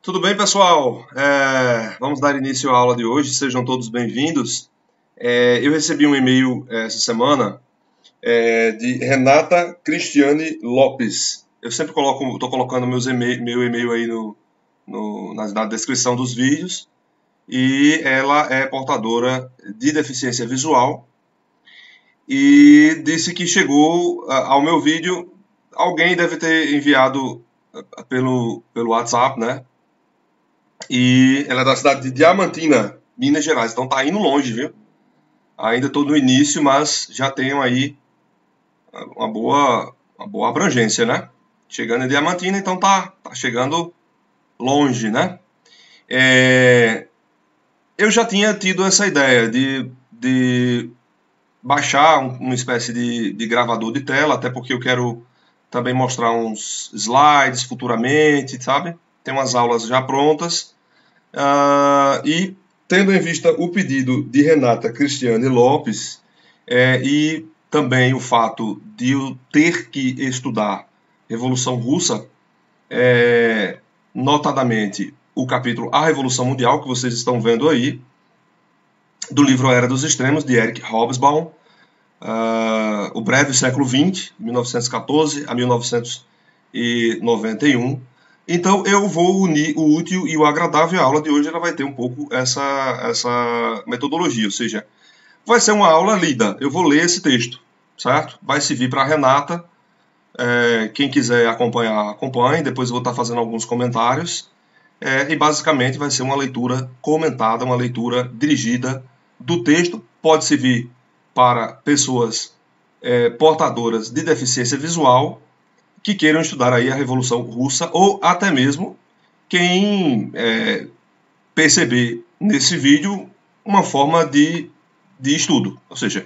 Tudo bem, pessoal? Vamos dar início à aula de hoje. Sejam todos bem-vindos. Eu recebi um e-mail essa semana de Renata Cristiane Lopes. Eu sempre estou colocando meu e-mail aí na descrição dos vídeos. E ela é portadora de deficiência visual e disse que chegou ao meu vídeo. Alguém deve ter enviado pelo WhatsApp, né? E ela é da cidade de Diamantina, Minas Gerais. Então tá indo longe, viu? Ainda estou no início, mas já tenho aí uma boa abrangência, né? Chegando em Diamantina, então tá chegando longe, né? Eu já tinha tido essa ideia de baixar uma espécie de gravador de tela, até porque eu quero também mostrar uns slides futuramente, sabe? Tem umas aulas já prontas. E tendo em vista o pedido de Renata Cristiane Lopes e também o fato de eu ter que estudar Revolução Russa, notadamente o capítulo A Revolução Mundial, que vocês estão vendo aí, do livro A Era dos Extremos, de Eric Hobsbawm, O Breve Século XX, 1914 a 1991. Então eu vou unir o útil e o agradável. A aula de hoje ela vai ter um pouco essa metodologia, ou seja, vai ser uma aula lida. Eu vou ler esse texto, certo? Vai servir para a Renata. Quem quiser acompanhar, acompanhe. Depois eu vou estar fazendo alguns comentários. E basicamente vai ser uma leitura comentada, uma leitura dirigida do texto. Pode servir para pessoas portadoras de deficiência visual que queiram estudar aí a Revolução Russa, ou até mesmo quem perceber nesse vídeo uma forma de estudo, ou seja,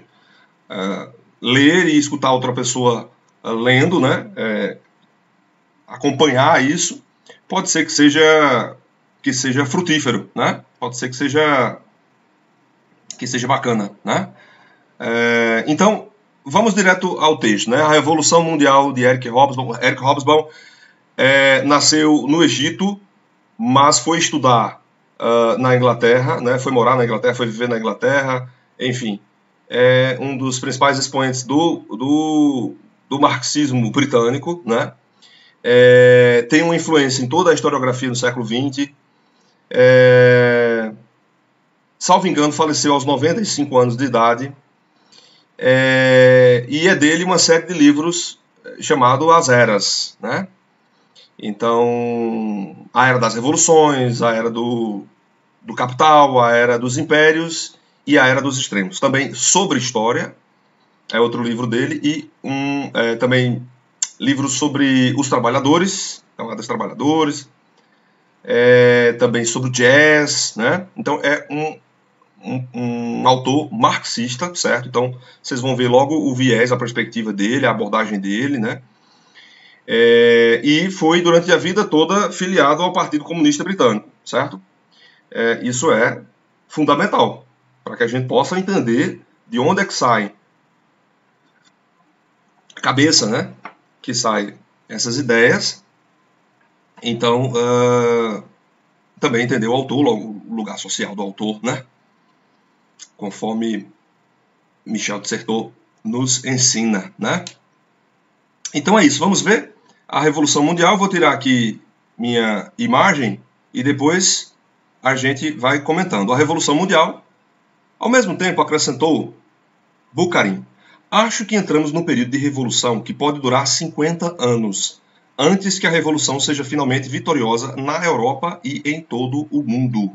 ler e escutar outra pessoa lendo, né? Acompanhar isso, pode ser que seja frutífero, né? Pode ser que seja bacana, né? Então, vamos direto ao texto, né? A Revolução Mundial de Eric Hobsbawm. Eric Hobsbawm nasceu no Egito, mas foi estudar na Inglaterra, né? Foi morar na Inglaterra, foi viver na Inglaterra, enfim. É um dos principais expoentes do marxismo britânico, né? Tem uma influência em toda a historiografia do século XX. Salvo engano, faleceu aos 95 anos de idade. E é dele uma série de livros chamado As Eras, né? Então, a Era das Revoluções, a Era do Capital, a Era dos Impérios e a Era dos Extremos. Também sobre história, é outro livro dele, e também livros sobre os trabalhadores, a dos trabalhadores, também sobre o jazz, né? Então, é um autor marxista, certo? Então, vocês vão ver logo o viés, a perspectiva dele, a abordagem dele, né? E foi, durante a vida toda, filiado ao Partido Comunista Britânico, certo? Isso é fundamental, para que a gente possa entender de onde é que sai a cabeça, né? Que sai essas ideias. Então, também entender o autor, o lugar social do autor, né? Conforme Michel de Certeau nos ensina, né? Então é isso, vamos ver a Revolução Mundial. Vou tirar aqui minha imagem e depois a gente vai comentando. A Revolução Mundial, ao mesmo tempo, acrescentou Bukharin: acho que entramos num período de revolução que pode durar 50 anos, antes que a revolução seja finalmente vitoriosa na Europa e em todo o mundo.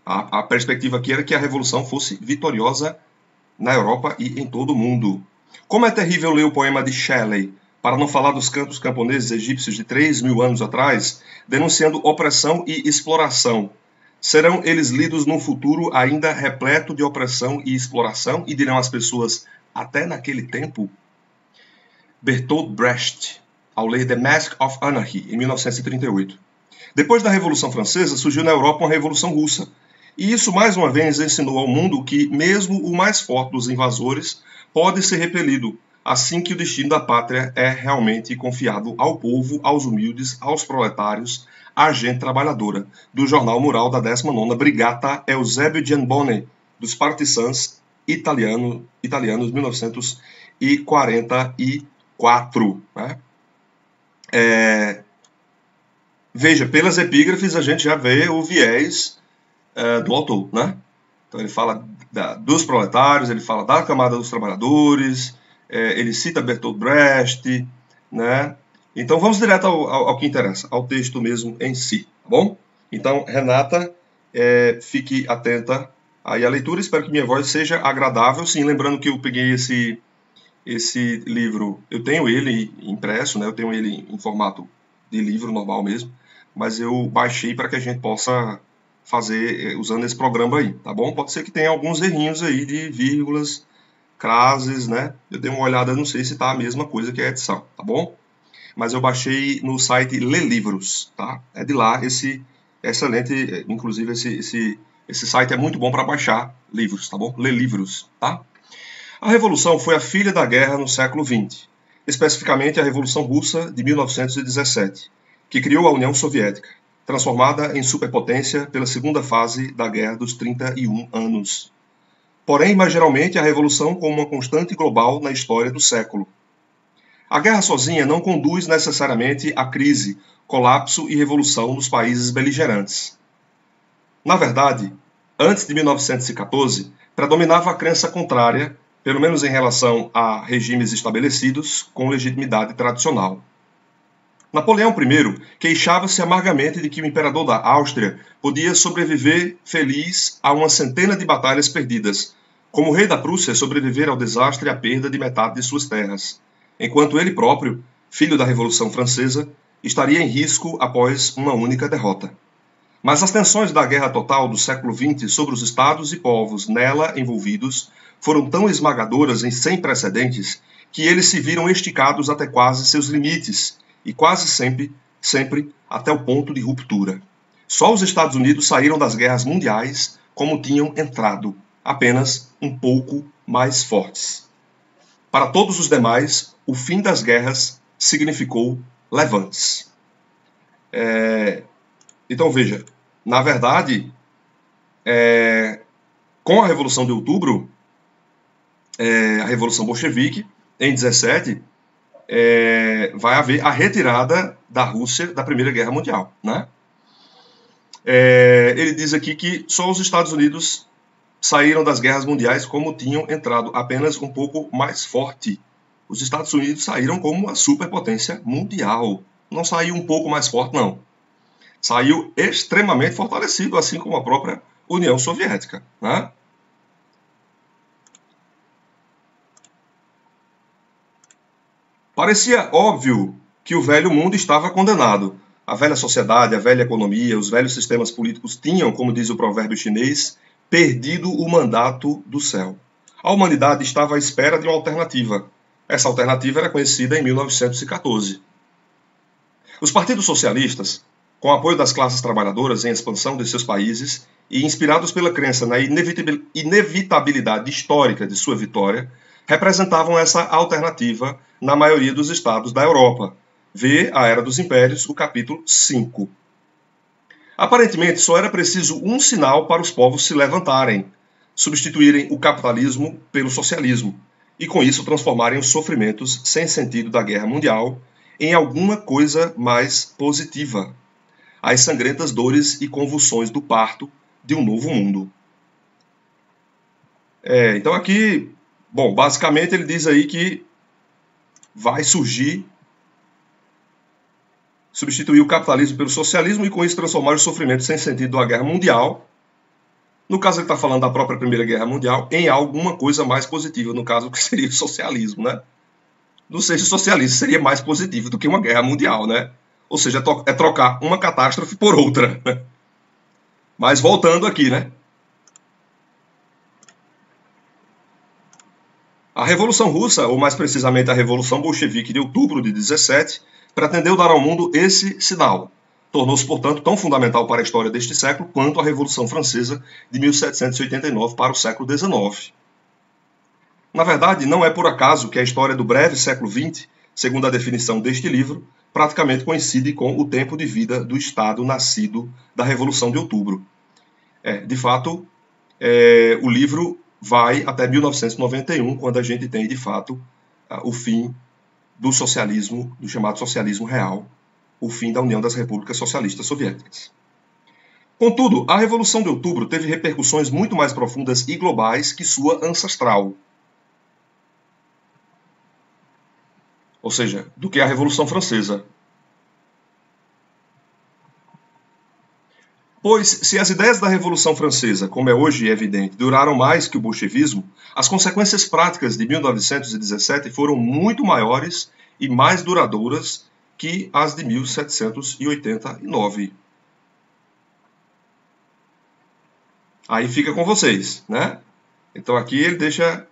A perspectiva aqui era que a revolução fosse vitoriosa na Europa e em todo o mundo. Como é terrível ler o poema de Shelley, para não falar dos cantos camponeses egípcios de 3.000 anos atrás, denunciando opressão e exploração. Serão eles lidos num futuro ainda repleto de opressão e exploração, e dirão às pessoas, até naquele tempo? Bertolt Brecht, ao ler The Mask of Anarchy, em 1938. Depois da Revolução Francesa, surgiu na Europa uma Revolução Russa. E isso, mais uma vez, ensinou ao mundo que mesmo o mais forte dos invasores pode ser repelido, assim que o destino da pátria é realmente confiado ao povo, aos humildes, aos proletários, à gente trabalhadora, do jornal mural da 19ª Brigata Eusébio Giambone, dos partisans italianos, 1944. Né? Veja, pelas epígrafes a gente já vê o viés do autor, né? Então ele fala dos proletários, ele fala da camada dos trabalhadores, ele cita Bertolt Brecht, né? Então vamos direto ao que interessa, ao texto mesmo em si, tá bom? Então, Renata, fique atenta aí à leitura, espero que minha voz seja agradável. Sim, lembrando que eu peguei esse livro, eu tenho ele impresso, né? Eu tenho ele em formato de livro normal mesmo, mas eu baixei para que a gente possa fazer usando esse programa aí, tá bom? Pode ser que tenha alguns errinhos aí de vírgulas, crases, né? Eu dei uma olhada, não sei se tá a mesma coisa que a edição, tá bom? Mas eu baixei no site Lelivros, tá? É de lá, excelente, inclusive esse site é muito bom para baixar livros, tá bom? Lelivros, tá? A Revolução foi a filha da guerra no século XX, especificamente a Revolução Russa de 1917, que criou a União Soviética, transformada em superpotência pela segunda fase da Guerra dos 31 anos. Porém, mais geralmente, a Revolução como uma constante global na história do século. A guerra sozinha não conduz necessariamente à crise, colapso e revolução nos países beligerantes. Na verdade, antes de 1914, predominava a crença contrária, pelo menos em relação a regimes estabelecidos com legitimidade tradicional. Napoleão I queixava-se amargamente de que o imperador da Áustria podia sobreviver feliz a uma centena de batalhas perdidas, como o rei da Prússia sobreviver ao desastre e à perda de metade de suas terras, enquanto ele próprio, filho da Revolução Francesa, estaria em risco após uma única derrota. Mas as tensões da guerra total do século XX sobre os estados e povos nela envolvidos foram tão esmagadoras e sem precedentes que eles se viram esticados até quase seus limites, e quase sempre até o ponto de ruptura. Só os Estados Unidos saíram das guerras mundiais como tinham entrado, apenas um pouco mais fortes. Para todos os demais, o fim das guerras significou levantes. Então veja, na verdade, com a Revolução de Outubro, a Revolução Bolchevique, em 17, vai haver a retirada da Rússia da Primeira Guerra Mundial, né? Ele diz aqui que só os Estados Unidos saíram das guerras mundiais como tinham entrado, apenas um pouco mais forte. Os Estados Unidos saíram como uma superpotência mundial. Não saiu um pouco mais forte, não. Saiu extremamente fortalecido, assim como a própria União Soviética, né? Parecia óbvio que o velho mundo estava condenado. A velha sociedade, a velha economia, os velhos sistemas políticos tinham, como diz o provérbio chinês, perdido o mandato do céu. A humanidade estava à espera de uma alternativa. Essa alternativa era conhecida em 1914. Os partidos socialistas, com apoio das classes trabalhadoras em expansão de seus países e inspirados pela crença na inevitabilidade histórica de sua vitória, representavam essa alternativa na maioria dos estados da Europa. Vê a Era dos Impérios, o capítulo 5. Aparentemente, só era preciso um sinal para os povos se levantarem, substituírem o capitalismo pelo socialismo, e com isso transformarem os sofrimentos sem sentido da Guerra Mundial em alguma coisa mais positiva. As sangrentas dores e convulsões do parto de um novo mundo. Então aqui, bom, basicamente ele diz aí que vai surgir, substituir o capitalismo pelo socialismo e com isso transformar os sofrimentos sem sentido da Guerra Mundial, no caso ele está falando da própria Primeira Guerra Mundial, em alguma coisa mais positiva, no caso que seria o socialismo, né? Não sei se o socialismo seria mais positivo do que uma guerra mundial, né? Ou seja, é trocar uma catástrofe por outra, né? Mas voltando aqui, né? A Revolução Russa, ou mais precisamente a Revolução Bolchevique de outubro de 17, pretendeu dar ao mundo esse sinal. Tornou-se, portanto, tão fundamental para a história deste século quanto a Revolução Francesa de 1789 para o século XIX. Na verdade, não é por acaso que a história do breve século XX, segundo a definição deste livro, praticamente coincide com o tempo de vida do Estado nascido da Revolução de Outubro. De fato, o livro vai até 1991, quando a gente tem, de fato, o fim do socialismo, do chamado socialismo real, o fim da União das Repúblicas Socialistas Soviéticas. Contudo, a Revolução de Outubro teve repercussões muito mais profundas e globais que sua ancestral. Ou seja, do que a Revolução Francesa. Pois, se as ideias da Revolução Francesa, como é hoje evidente, duraram mais que o bolchevismo, as consequências práticas de 1917 foram muito maiores e mais duradouras que as de 1789. Aí fica com vocês, né? Então aqui ele deixa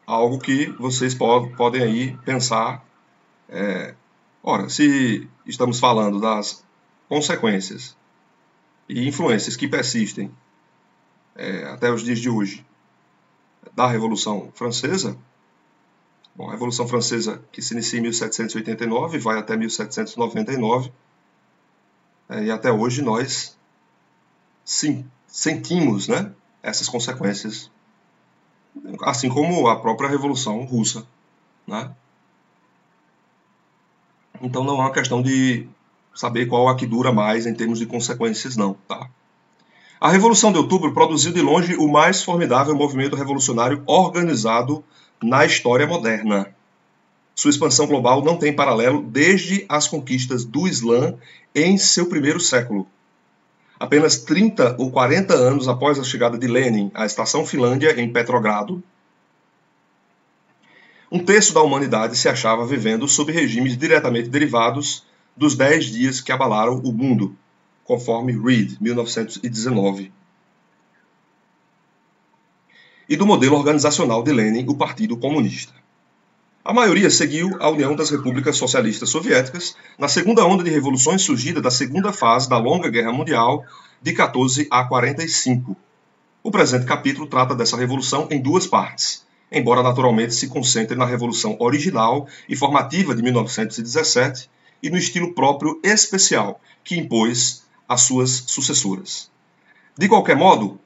algo que vocês podem aí pensar. Ora, se estamos falando das consequências e influências que persistem até os dias de hoje da Revolução Francesa, bom, a Revolução Francesa que se inicia em 1789 vai até 1799, e até hoje nós sentimos, né, essas consequências, assim como a própria Revolução Russa, né? Então não é uma questão de saber qual a que dura mais em termos de consequências, não, tá? A Revolução de Outubro produziu de longe o mais formidável movimento revolucionário organizado na história moderna. Sua expansão global não tem paralelo desde as conquistas do Islã em seu primeiro século. Apenas 30 ou 40 anos após a chegada de Lenin à estação Finlândia em Petrogrado, um terço da humanidade se achava vivendo sob regimes diretamente derivados dos 10 dias que abalaram o mundo, conforme Reed, 1919. E do modelo organizacional de Lenin, o Partido Comunista. A maioria seguiu a União das Repúblicas Socialistas Soviéticas na segunda onda de revoluções surgida da segunda fase da longa Guerra Mundial de 14 a 45. O presente capítulo trata dessa revolução em duas partes, embora naturalmente se concentre na revolução original e formativa de 1917 e no estilo próprio especial que impôs às suas sucessoras. De qualquer modo,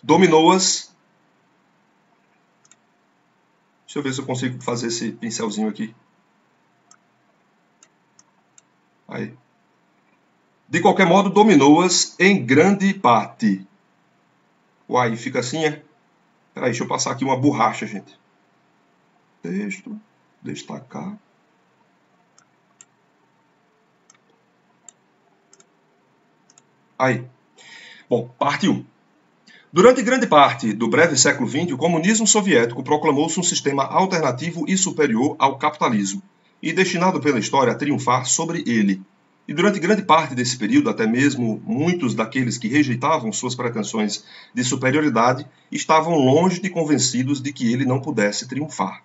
dominou-as. Deixa eu ver se eu consigo fazer esse pincelzinho aqui. Aí. De qualquer modo, dominou-as em grande parte. Uai, fica assim, é? Peraí, deixa eu passar aqui uma borracha, gente. Texto, destacar. Aí. Bom, parte 1. Durante grande parte do breve século XX, o comunismo soviético proclamou-se um sistema alternativo e superior ao capitalismo, e destinado pela história a triunfar sobre ele. E durante grande parte desse período, até mesmo muitos daqueles que rejeitavam suas pretensões de superioridade estavam longe de convencidos de que ele não pudesse triunfar.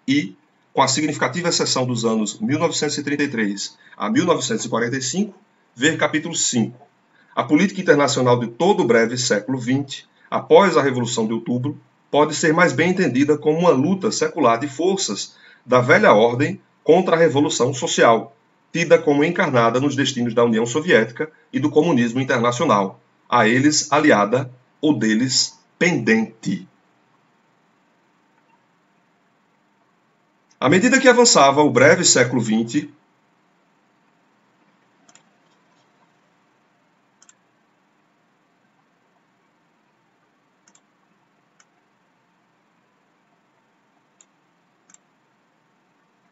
E, com a significativa exceção dos anos 1933 a 1945, ver capítulo 5. A política internacional de todo o breve século XX, após a Revolução de Outubro, pode ser mais bem entendida como uma luta secular de forças da velha ordem contra a Revolução Social, tida como encarnada nos destinos da União Soviética e do comunismo internacional, a eles aliada ou deles pendente. À medida que avançava o breve século XX,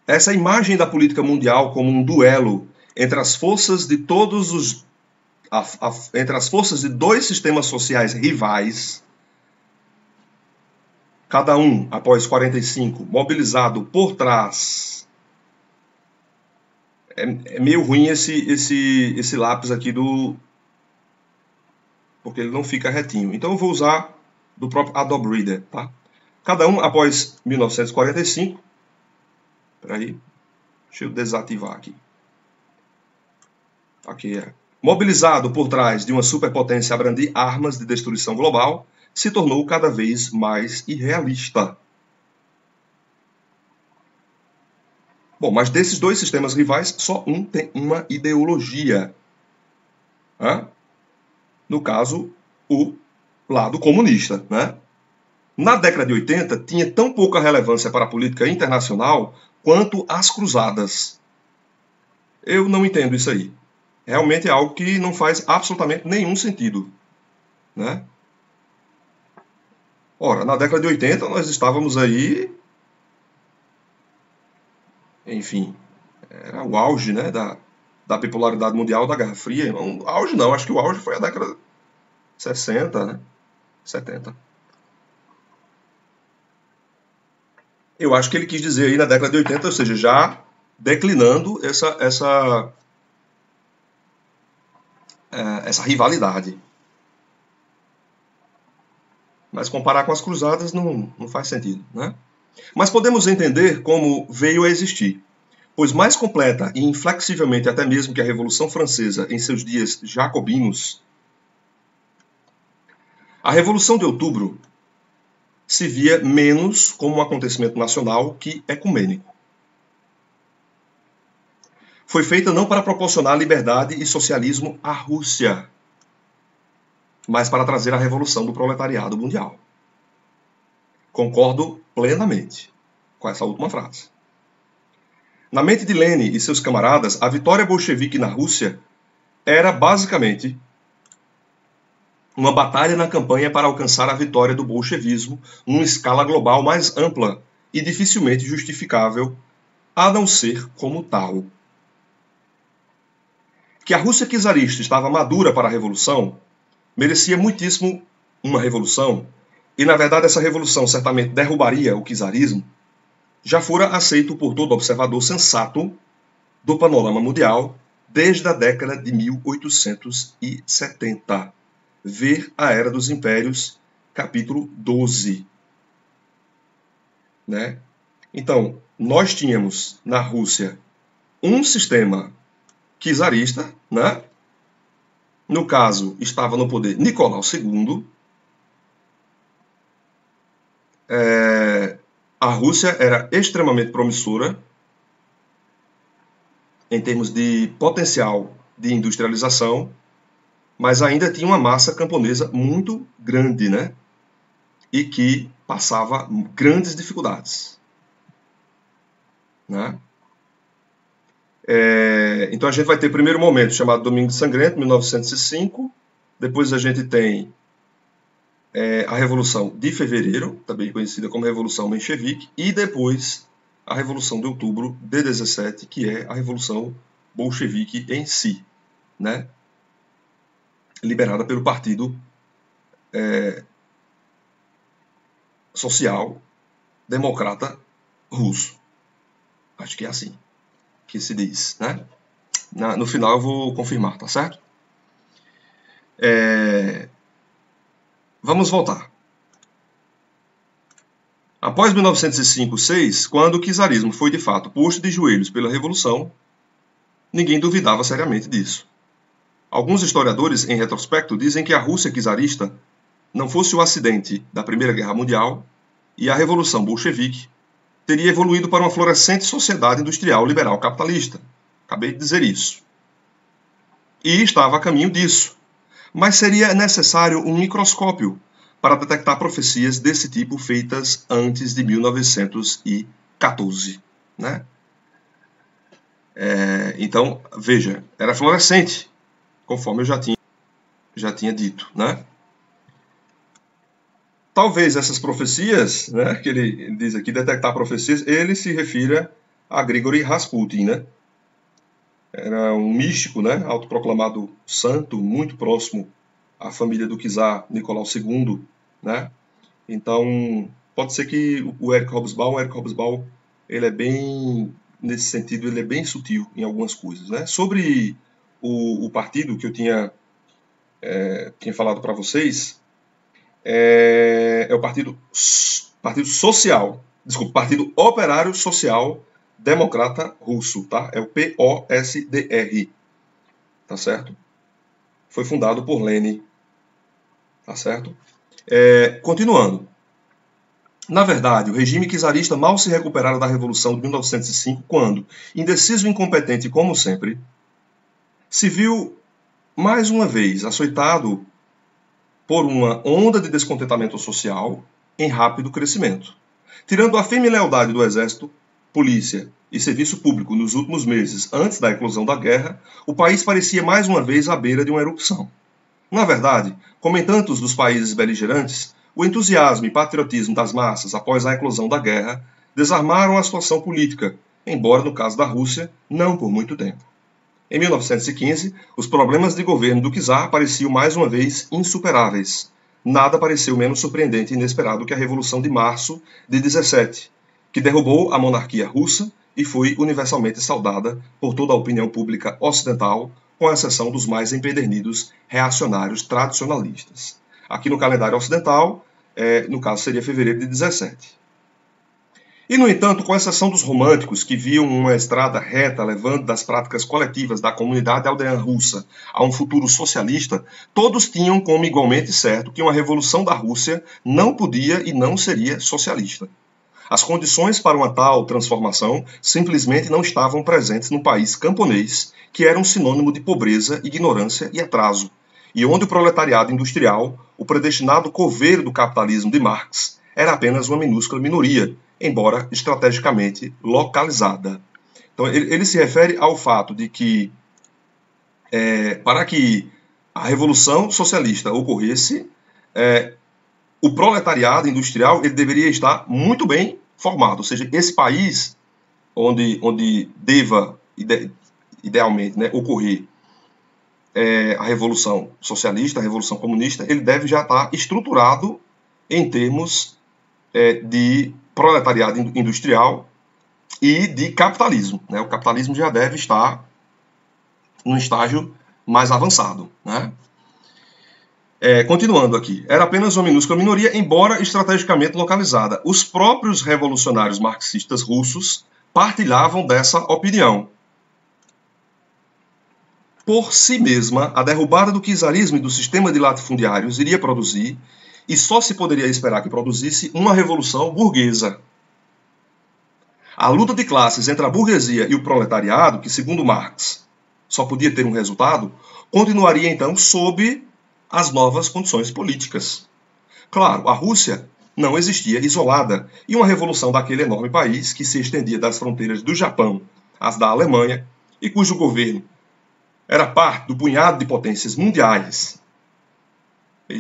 essa imagem da política mundial como um duelo entre as forças de entre as forças de dois sistemas sociais rivais, cada um, após 45, mobilizado por trás. É meio ruim esse lápis aqui porque ele não fica retinho. Então eu vou usar do próprio Adobe Reader, tá? Cada um após 1945. Peraí, deixa eu desativar aqui. Aqui é. Mobilizado por trás de uma superpotência a brandir armas de destruição global, se tornou cada vez mais irrealista. Bom, mas desses dois sistemas rivais, só um tem uma ideologia. No caso, o lado comunista, né? Na década de 80, tinha tão pouca relevância para a política internacional quanto as cruzadas. Eu não entendo isso aí. Realmente é algo que não faz absolutamente nenhum sentido, né? Ora, na década de 80 nós estávamos aí, enfim, era o auge, né, da bipolaridade mundial, da Guerra Fria. Não, auge não, acho que o auge foi a década de 60, né? 70. Eu acho que ele quis dizer aí na década de 80, ou seja, já declinando essa rivalidade. Mas comparar com as cruzadas não faz sentido, né? Mas podemos entender como veio a existir, pois mais completa e inflexivelmente até mesmo que a Revolução Francesa em seus dias jacobinos, a Revolução de Outubro se via menos como um acontecimento nacional que ecumênico. Foi feita não para proporcionar liberdade e socialismo à Rússia, mas para trazer a revolução do proletariado mundial. Concordo plenamente com essa última frase. Na mente de Lenin e seus camaradas, a vitória bolchevique na Rússia era basicamente uma batalha na campanha para alcançar a vitória do bolchevismo numa escala global mais ampla e dificilmente justificável, a não ser como tal. Que a Rússia czarista estava madura para a revolução, merecia muitíssimo uma revolução, e na verdade essa revolução certamente derrubaria o czarismo, já fora aceito por todo observador sensato do panorama mundial desde a década de 1870. Ver a Era dos Impérios, capítulo 12. Né? Então, nós tínhamos na Rússia um sistema czarista, né? No caso, estava no poder Nicolau II. A Rússia era extremamente promissora em termos de potencial de industrialização, mas ainda tinha uma massa camponesa muito grande, né? E que passava grandes dificuldades, né? Então a gente vai ter o primeiro momento chamado Domingo Sangrento, 1905. Depois a gente tem a Revolução de Fevereiro, também conhecida como Revolução Menchevique, e depois a Revolução de Outubro de 17, que é a Revolução Bolchevique em si, né? Liberada pelo Partido Social Democrata Russo. Acho que é assim que se diz, né? No final eu vou confirmar, tá certo? Vamos voltar. Após 1905-6, quando o czarismo foi de fato posto de joelhos pela Revolução, ninguém duvidava seriamente disso. Alguns historiadores, em retrospecto, dizem que a Rússia czarista não fosse o acidente da Primeira Guerra Mundial e a Revolução Bolchevique teria evoluído para uma florescente sociedade industrial liberal capitalista. Acabei de dizer isso. E estava a caminho disso. Mas seria necessário um microscópio para detectar profecias desse tipo feitas antes de 1914. Né? Então, veja, era florescente, conforme eu já tinha dito. Né? Talvez essas profecias, né, que ele diz aqui, detectar profecias, ele se refira a Grigori Rasputin, né? Era um místico, né, autoproclamado santo, muito próximo à família do czar Nicolau II, né? Então, pode ser que o Eric Hobsbawm, ele é bem, nesse sentido, ele é bem sutil em algumas coisas, né? Sobre o partido que eu tinha falado para vocês, é o Partido Social, desculpa, Partido Operário Social Democrata Russo, tá? É o POSDR, tá certo? Foi fundado por Lenin, tá certo? Continuando. Na verdade, o regime czarista mal se recuperara da Revolução de 1905 quando, indeciso e incompetente como sempre, se viu mais uma vez açoitado por uma onda de descontentamento social em rápido crescimento. Tirando a firme lealdade do exército, polícia e serviço público nos últimos meses antes da eclosão da guerra, o país parecia mais uma vez à beira de uma erupção. Na verdade, como em tantos dos países beligerantes, o entusiasmo e patriotismo das massas após a eclosão da guerra desarmaram a situação política, embora no caso da Rússia, não por muito tempo. Em 1915, os problemas de governo do czar pareciam mais uma vez insuperáveis. Nada pareceu menos surpreendente e inesperado que a Revolução de Março de 17, que derrubou a monarquia russa e foi universalmente saudada por toda a opinião pública ocidental, com exceção dos mais empedernidos reacionários tradicionalistas. Aqui no calendário ocidental, no caso seria fevereiro de 17. E, no entanto, com exceção dos românticos que viam uma estrada reta levando das práticas coletivas da comunidade aldeã russa a um futuro socialista, todos tinham como igualmente certo que uma revolução da Rússia não podia e não seria socialista. As condições para uma tal transformação simplesmente não estavam presentes no país camponês, que era um sinônimo de pobreza, ignorância e atraso, e onde o proletariado industrial, o predestinado coveiro do capitalismo de Marx, era apenas uma minúscula minoria, embora estrategicamente localizada. Então, ele se refere ao fato de que, para que a Revolução Socialista ocorresse, o proletariado industrial ele deveria estar muito bem formado. Ou seja, esse país onde deva, idealmente, ocorrer a Revolução Socialista, a Revolução Comunista, ele deve já estar estruturado em termos de proletariado industrial e de capitalismo. O capitalismo já deve estar num estágio mais avançado. Continuando aqui, era apenas uma minúscula minoria, embora estrategicamente localizada. Os próprios revolucionários marxistas russos partilhavam dessa opinião. Por si mesma, a derrubada do czarismo e do sistema de latifundiários iria produzir, e só se poderia esperar que produzisse, uma revolução burguesa. A luta de classes entre a burguesia e o proletariado, que segundo Marx só podia ter um resultado, continuaria então sob as novas condições políticas. Claro, a Rússia não existia isolada, e uma revolução daquele enorme país, que se estendia das fronteiras do Japão às da Alemanha, e cujo governo era parte do punhado de potências mundiais. Ele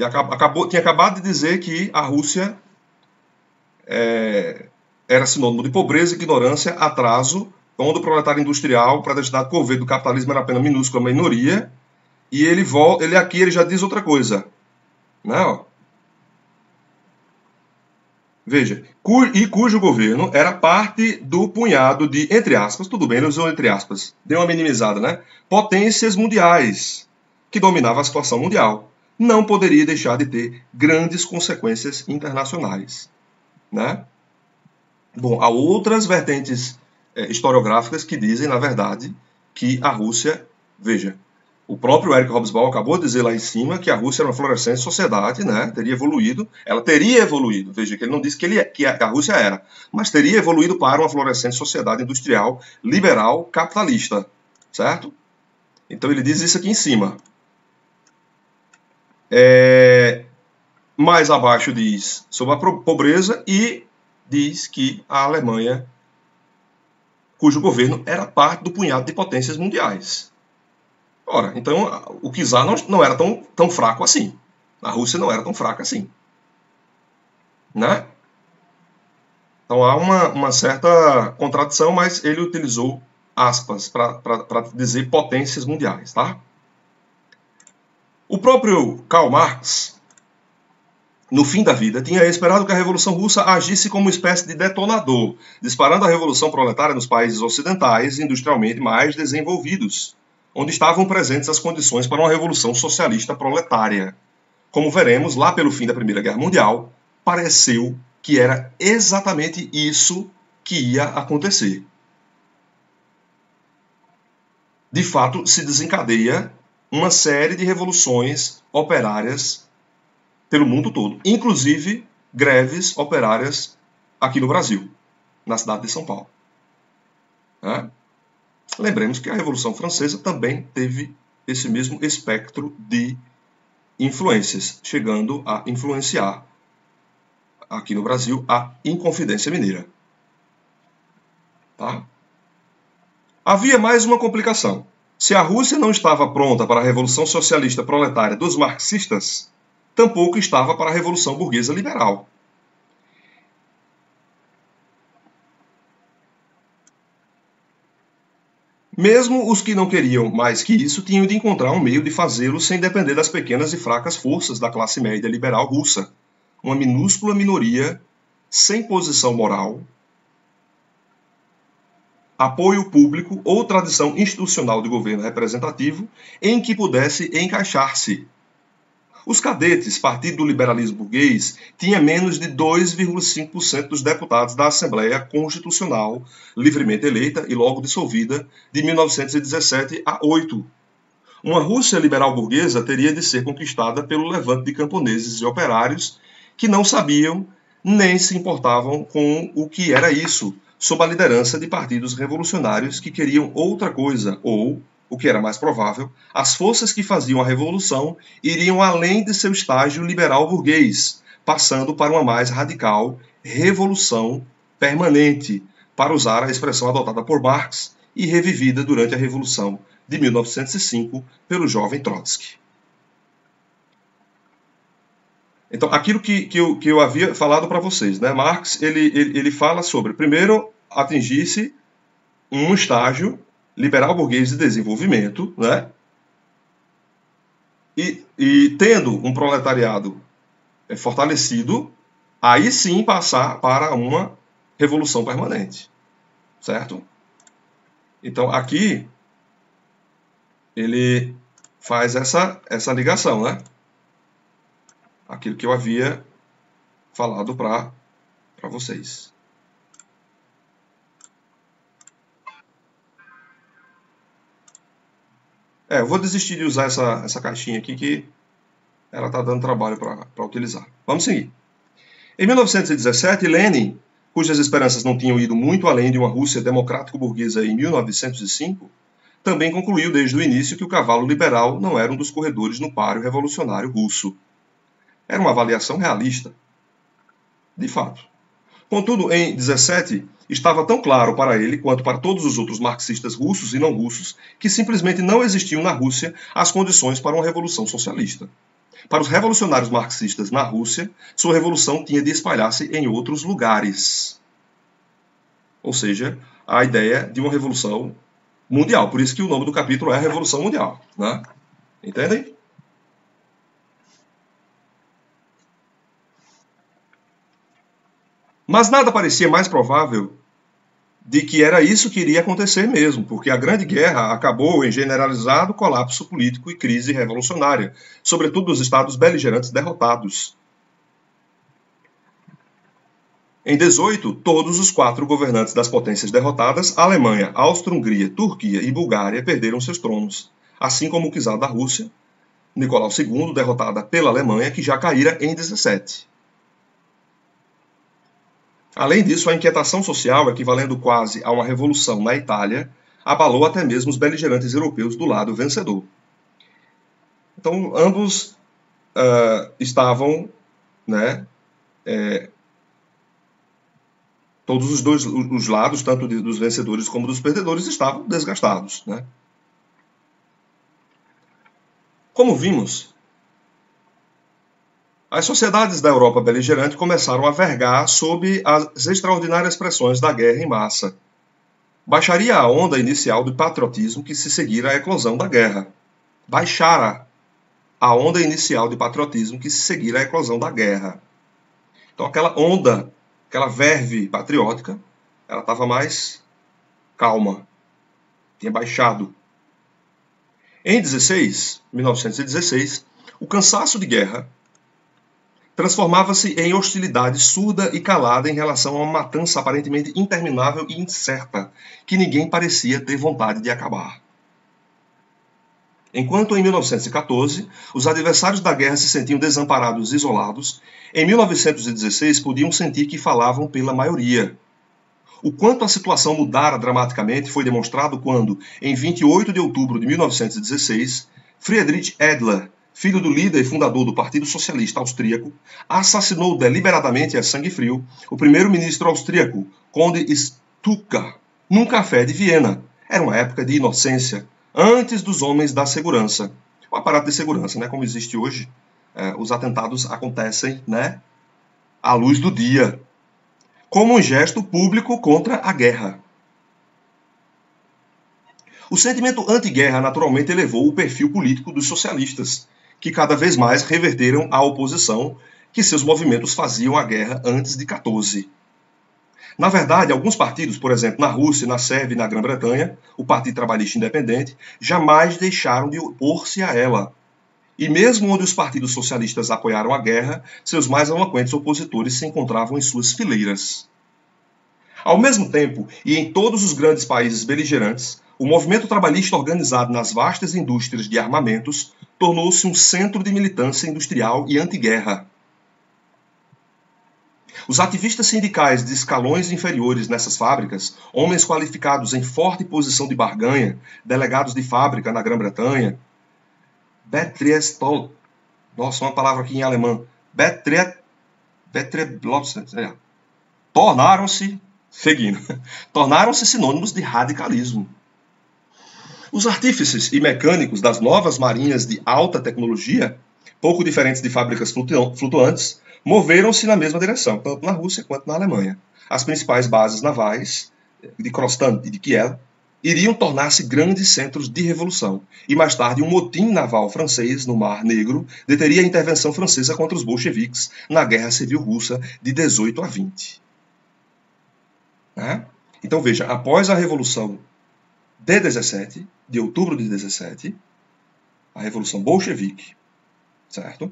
tinha acabado de dizer que a Rússia era sinônimo de pobreza, ignorância, atraso, onde o proletário industrial, predestinado por ver do capitalismo, era apenas minúscula minoria, e ele já diz outra coisa. Veja, cujo governo era parte do punhado de, entre aspas, tudo bem, ele usou entre aspas, deu uma minimizada, potências mundiais, que dominava a situação mundial. Não poderia deixar de ter grandes consequências internacionais. Bom, há outras vertentes historiográficas que dizem, na verdade, que a Rússia, veja, o próprio Eric Hobsbawm acabou de dizer lá em cima que a Rússia era uma florescente sociedade, teria evoluído, ela teria evoluído, veja que ele não disse que a Rússia era, mas teria evoluído para uma florescente sociedade industrial, liberal, capitalista, certo? Então ele diz isso aqui em cima. Mais abaixo diz sobre a pobreza e diz que a Alemanha, cujo governo era parte do punhado de potências mundiais. Ora, então o czar não era tão fraco assim. A Rússia não era tão fraca assim. Então há uma certa contradição, mas ele utilizou aspas para dizer potências mundiais. O próprio Karl Marx, no fim da vida, tinha esperado que a Revolução Russa agisse como uma espécie de detonador, disparando a Revolução Proletária nos países ocidentais industrialmente mais desenvolvidos, onde estavam presentes as condições para uma revolução socialista proletária. Como veremos, lá pelo fim da Primeira Guerra Mundial, pareceu que era exatamente isso que ia acontecer. De fato, se desencadeia uma série de revoluções operárias pelo mundo todo, inclusive greves operárias aqui no Brasil, na cidade de São Paulo. Né? Lembremos que a Revolução Francesa também teve esse mesmo espectro de influências, chegando a influenciar aqui no Brasil a Inconfidência Mineira. Tá? Havia mais uma complicação. Se a Rússia não estava pronta para a Revolução Socialista Proletária dos marxistas, tampouco estava para a Revolução Burguesa Liberal. Mesmo os que não queriam mais que isso tinham de encontrar um meio de fazê-lo sem depender das pequenas e fracas forças da classe média liberal russa, uma minúscula minoria sem posição moral, apoio público ou tradição institucional de governo representativo em que pudesse encaixar-se. Os cadetes, partido do liberalismo burguês, tinha menos de 2,5% dos deputados da Assembleia Constitucional, livremente eleita e logo dissolvida, de 1917 a 8. Uma Rússia liberal burguesa teria de ser conquistada pelo levante de camponeses e operários que não sabiam nem se importavam com o que era isso, sob a liderança de partidos revolucionários que queriam outra coisa, ou, o que era mais provável, as forças que faziam a revolução iriam além de seu estágio liberal burguês, passando para uma mais radical revolução permanente, para usar a expressão adotada por Marx e revivida durante a Revolução de 1905 pelo jovem Trotsky. Então, aquilo que eu havia falado para vocês, né? Marx ele fala sobre, primeiro, atingir-se um estágio liberal burguês de desenvolvimento, né? E tendo um proletariado fortalecido, aí sim passar para uma revolução permanente, certo? Então, aqui ele faz essa ligação, né? Aquilo que eu havia falado para vocês. Eu vou desistir de usar essa caixinha aqui, que ela está dando trabalho para utilizar. Vamos seguir. Em 1917, Lenin, cujas esperanças não tinham ido muito além de uma Rússia democrático-burguesa em 1905, também concluiu desde o início que o cavalo liberal não era um dos corredores no páreo revolucionário russo. Era uma avaliação realista. De fato. Contudo, em 17, estava tão claro para ele, quanto para todos os outros marxistas russos e não russos, que simplesmente não existiam na Rússia as condições para uma revolução socialista. Para os revolucionários marxistas na Rússia, sua revolução tinha de espalhar-se em outros lugares. Ou seja, a ideia de uma revolução mundial. Por isso que o nome do capítulo é a Revolução Mundial. Né? Entendem? Mas nada parecia mais provável de que era isso que iria acontecer mesmo, porque a Grande Guerra acabou em generalizado colapso político e crise revolucionária, sobretudo nos estados beligerantes derrotados. Em 18, todos os 4 governantes das potências derrotadas, Alemanha, Áustria-Hungria, Turquia e Bulgária, perderam seus tronos, assim como o czar da Rússia, Nicolau II, derrotada pela Alemanha, que já caíra em 17. Além disso, a inquietação social, equivalendo quase a uma revolução na Itália, abalou até mesmo os beligerantes europeus do lado vencedor. Então, ambos estavam, né, todos os lados, tanto dos vencedores como dos perdedores, estavam desgastados. Né? Como vimos, as sociedades da Europa beligerante começaram a vergar sob as extraordinárias pressões da guerra em massa. Baixaria a onda inicial do patriotismo que se seguira à eclosão da guerra. Baixara a onda inicial de patriotismo que se seguira à eclosão da guerra. Então aquela onda, aquela verve patriótica, ela estava mais calma. Tinha baixado. Em 1916, o cansaço de guerra transformava-se em hostilidade surda e calada em relação a uma matança aparentemente interminável e incerta, que ninguém parecia ter vontade de acabar. Enquanto em 1914, os adversários da guerra se sentiam desamparados e isolados, em 1916 podiam sentir que falavam pela maioria. O quanto a situação mudara dramaticamente foi demonstrado quando, em 28 de outubro de 1916, Friedrich Edler, filho do líder e fundador do Partido Socialista Austríaco, assassinou deliberadamente a sangue frio o primeiro-ministro austríaco, Conde Stuka, num café de Viena. Era uma época de inocência, antes dos homens da segurança. O aparato de segurança, né, como existe hoje, os atentados acontecem, né, à luz do dia, como um gesto público contra a guerra. O sentimento anti-guerra naturalmente elevou o perfil político dos socialistas, que cada vez mais reverteram a oposição que seus movimentos faziam à guerra antes de 14. Na verdade, alguns partidos, por exemplo, na Rússia, na Sérvia e na Grã-Bretanha, o Partido Trabalhista Independente, jamais deixaram de opor-se a ela. E mesmo onde os partidos socialistas apoiaram a guerra, seus mais eloquentes opositores se encontravam em suas fileiras. Ao mesmo tempo, e em todos os grandes países beligerantes, o movimento trabalhista organizado nas vastas indústrias de armamentos tornou-se um centro de militância industrial e anti-guerra. Os ativistas sindicais de escalões inferiores nessas fábricas, homens qualificados em forte posição de barganha, delegados de fábrica na Grã-Bretanha, nossa, uma palavra aqui em alemão, tornaram-se sinônimos de radicalismo. Os artífices e mecânicos das novas marinhas de alta tecnologia, pouco diferentes de fábricas flutuantes, moveram-se na mesma direção, tanto na Rússia quanto na Alemanha. As principais bases navais de Kronstadt e de Kiel iriam tornar-se grandes centros de revolução, e mais tarde um motim naval francês no Mar Negro deteria a intervenção francesa contra os bolcheviques na Guerra Civil Russa de 18 a 20. Então veja, após a Revolução de 17, de outubro de 17, a Revolução Bolchevique, certo?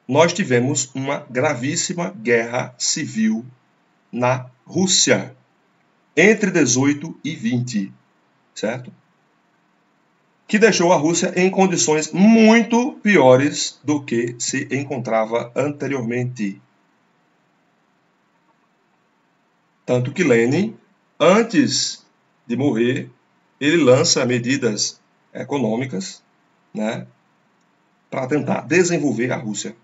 Nós tivemos uma gravíssima guerra civil na Rússia, entre 18 e 20, certo? Que deixou a Rússia em condições muito piores do que se encontrava anteriormente. Tanto que Lenin, antes de morrer, ele lança medidas econômicas, né, para tentar desenvolver a Rússia.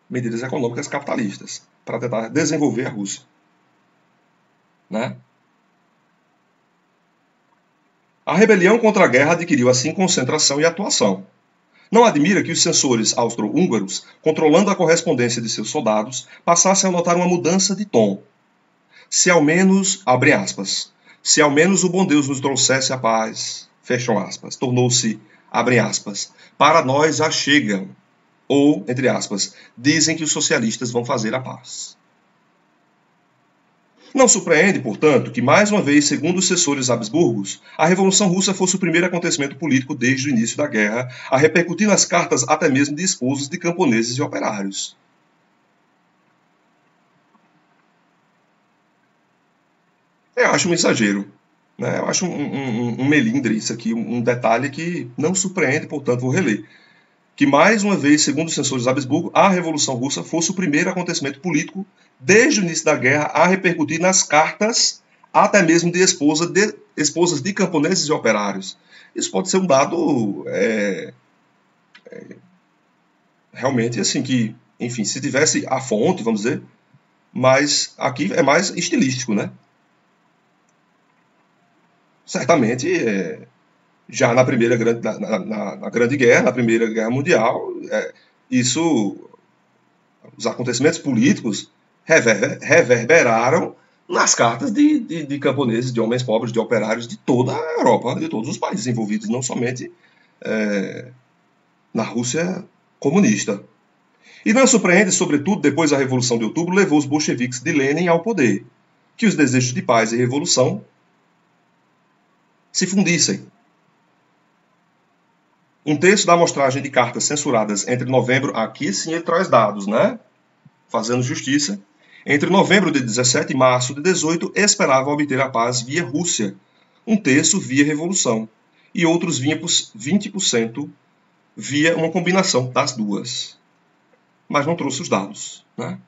Medidas econômicas capitalistas, para tentar desenvolver a Rússia. Né? A rebelião contra a guerra adquiriu assim concentração e atuação. Não admira que os censores austro-húngaros, controlando a correspondência de seus soldados, passassem a notar uma mudança de tom. Se ao menos, abre aspas, se ao menos o bom Deus nos trouxesse a paz, fecham aspas, tornou-se, abre aspas, para nós a chegam, ou, entre aspas, dizem que os socialistas vão fazer a paz. Não surpreende, portanto, que, mais uma vez, segundo os censores habsburgos, a Revolução Russa fosse o primeiro acontecimento político desde o início da guerra a repercutir nas cartas até mesmo de esposos de camponeses e operários. Eu acho um exagero, né? Eu acho um melindre isso aqui, um detalhe que não surpreende, portanto, vou reler. Que, mais uma vez, segundo os censores Habsburgo, a Revolução Russa fosse o primeiro acontecimento político desde o início da guerra a repercutir nas cartas até mesmo de esposas de camponeses e operários. Isso pode ser um dado realmente assim que, enfim, se tivesse a fonte, vamos dizer, mas aqui é mais estilístico, né? Certamente, já na primeira na Grande Guerra, na Primeira Guerra Mundial, os acontecimentos políticos reverberaram nas cartas de camponeses, de homens pobres, de operários de toda a Europa, de todos os países envolvidos, não somente na Rússia comunista. E não surpreende, sobretudo, depois da Revolução de Outubro, levou os bolcheviques de Lenin ao poder, que os desejos de paz e revolução se fundissem. Um terço da amostragem de cartas censuradas entre novembro, aqui sim ele traz dados, né? Fazendo justiça. Entre novembro de 17 e março de 18, esperava obter a paz via Rússia. Um terço via revolução. e outros 20% via uma combinação das duas. Mas não trouxe os dados, né?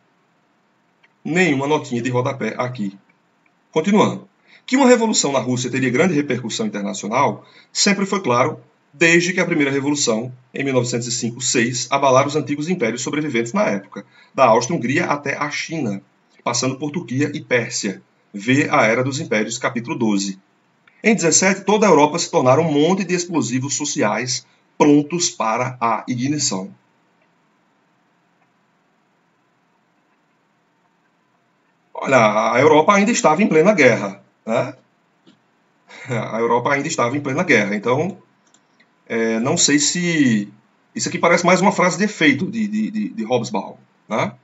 Nenhuma notinha de rodapé aqui. Continuando. Que uma revolução na Rússia teria grande repercussão internacional sempre foi claro desde que a primeira revolução, em 1905-6, abalara os antigos impérios sobreviventes na época, da Áustria-Hungria até a China, passando por Turquia e Pérsia. Vê a Era dos Impérios, capítulo 12. Em 17, toda a Europa se tornara um monte de explosivos sociais prontos para a ignição. Olha, a Europa ainda estava em plena guerra, né? A Europa ainda estava em plena guerra, então não sei se... Isso aqui parece mais uma frase de efeito de Hobsbawm, né?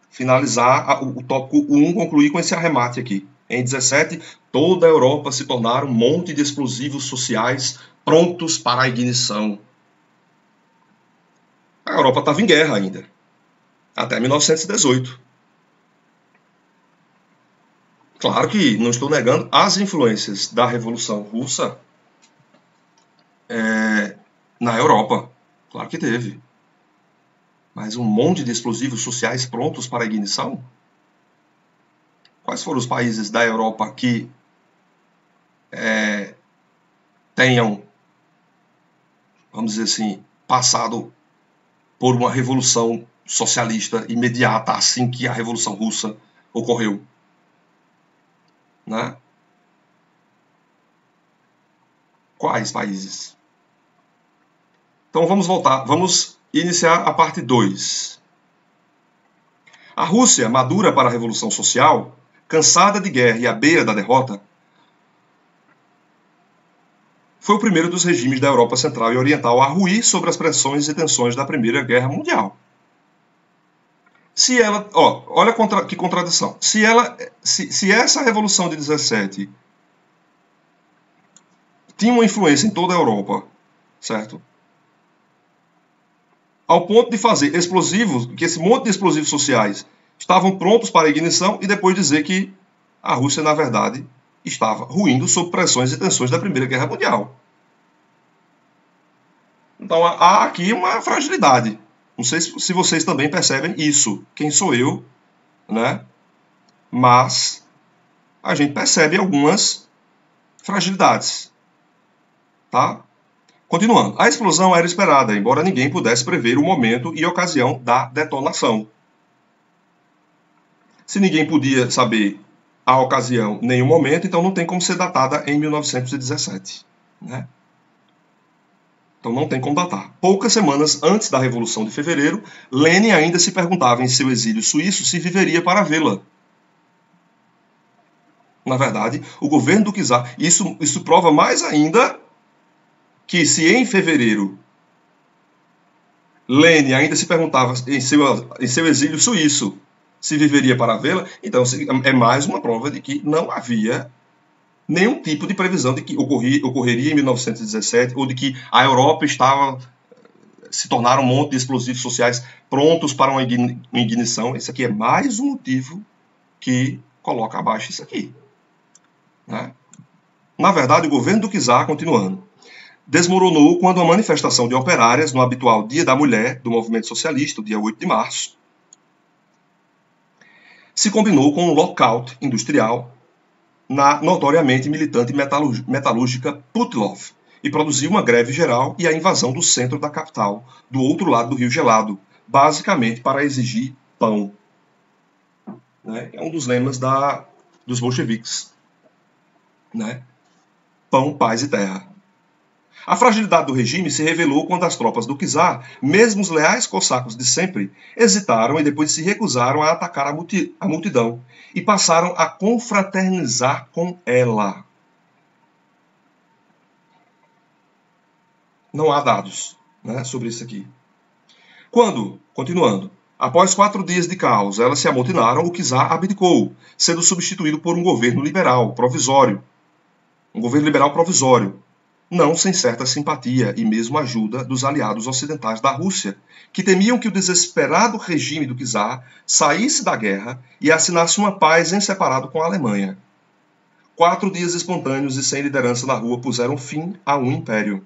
Finalizar o tópico 1, concluir com esse arremate aqui. Em 17, toda a Europa se tornara um monte de explosivos sociais prontos para a ignição. A Europa estava em guerra ainda, até 1918. Claro que não estou negando as influências da Revolução Russa na Europa. Claro que teve. Mas um monte de explosivos sociais prontos para a ignição? Quais foram os países da Europa que tenham, vamos dizer assim, passado por uma revolução socialista imediata assim que a Revolução Russa ocorreu? Né? Quais países? Então vamos voltar, vamos iniciar a parte 2. A Rússia, madura para a Revolução Social, cansada de guerra e à beira da derrota, foi o primeiro dos regimes da Europa Central e Oriental a ruir sobre as pressões e tensões da Primeira Guerra Mundial. Se ela, olha que contradição. Se essa Revolução de 17 tinha uma influência em toda a Europa, certo? Ao ponto de fazer explosivos, que esse monte de explosivos sociais estavam prontos para a ignição e depois dizer que a Rússia, na verdade, estava ruindo sob pressões e tensões da Primeira Guerra Mundial. Então há aqui uma fragilidade. Não sei se vocês também percebem isso. Quem sou eu, né? Mas a gente percebe algumas fragilidades. Tá? Continuando. A explosão era esperada, embora ninguém pudesse prever o momento e ocasião da detonação. Se ninguém podia saber a ocasião nem o momento, então não tem como ser datada em 1917. Né? Então não tem como datar. Poucas semanas antes da Revolução de Fevereiro, Lenin ainda se perguntava em seu exílio suíço se viveria para vê-la. Na verdade, o governo do czar... Isso prova mais ainda que se em fevereiro Lenin ainda se perguntava em seu exílio suíço se viveria para vê-la, então é mais uma prova de que não havia nenhum tipo de previsão de que ocorreria em 1917 ou de que a Europa estava se tornar um monte de explosivos sociais prontos para uma ignição. Esse aqui é mais um motivo que coloca abaixo isso aqui. Né? Na verdade, o governo do czar, continuando, desmoronou quando a manifestação de operárias no habitual Dia da Mulher do movimento socialista, o dia 8 de março, se combinou com um lockout industrial na notoriamente militante metalúrgica Putilov e produziu uma greve geral e a invasão do centro da capital, do outro lado do Rio Gelado, basicamente para exigir pão. Né? É um dos lemas dos bolcheviques. Né? Pão, paz e terra. A fragilidade do regime se revelou quando as tropas do czar, mesmo os leais cossacos de sempre, hesitaram e depois se recusaram a atacar a multidão e passaram a confraternizar com ela. Não há dados, né, sobre isso aqui. Quando, continuando, após 4 dias de caos, elas se amotinaram, o czar abdicou, sendo substituído por um governo liberal provisório. Um governo liberal provisório. Não sem certa simpatia e mesmo ajuda dos aliados ocidentais da Rússia, que temiam que o desesperado regime do czar saísse da guerra e assinasse uma paz em separado com a Alemanha. 4 dias espontâneos e sem liderança na rua puseram fim a um império.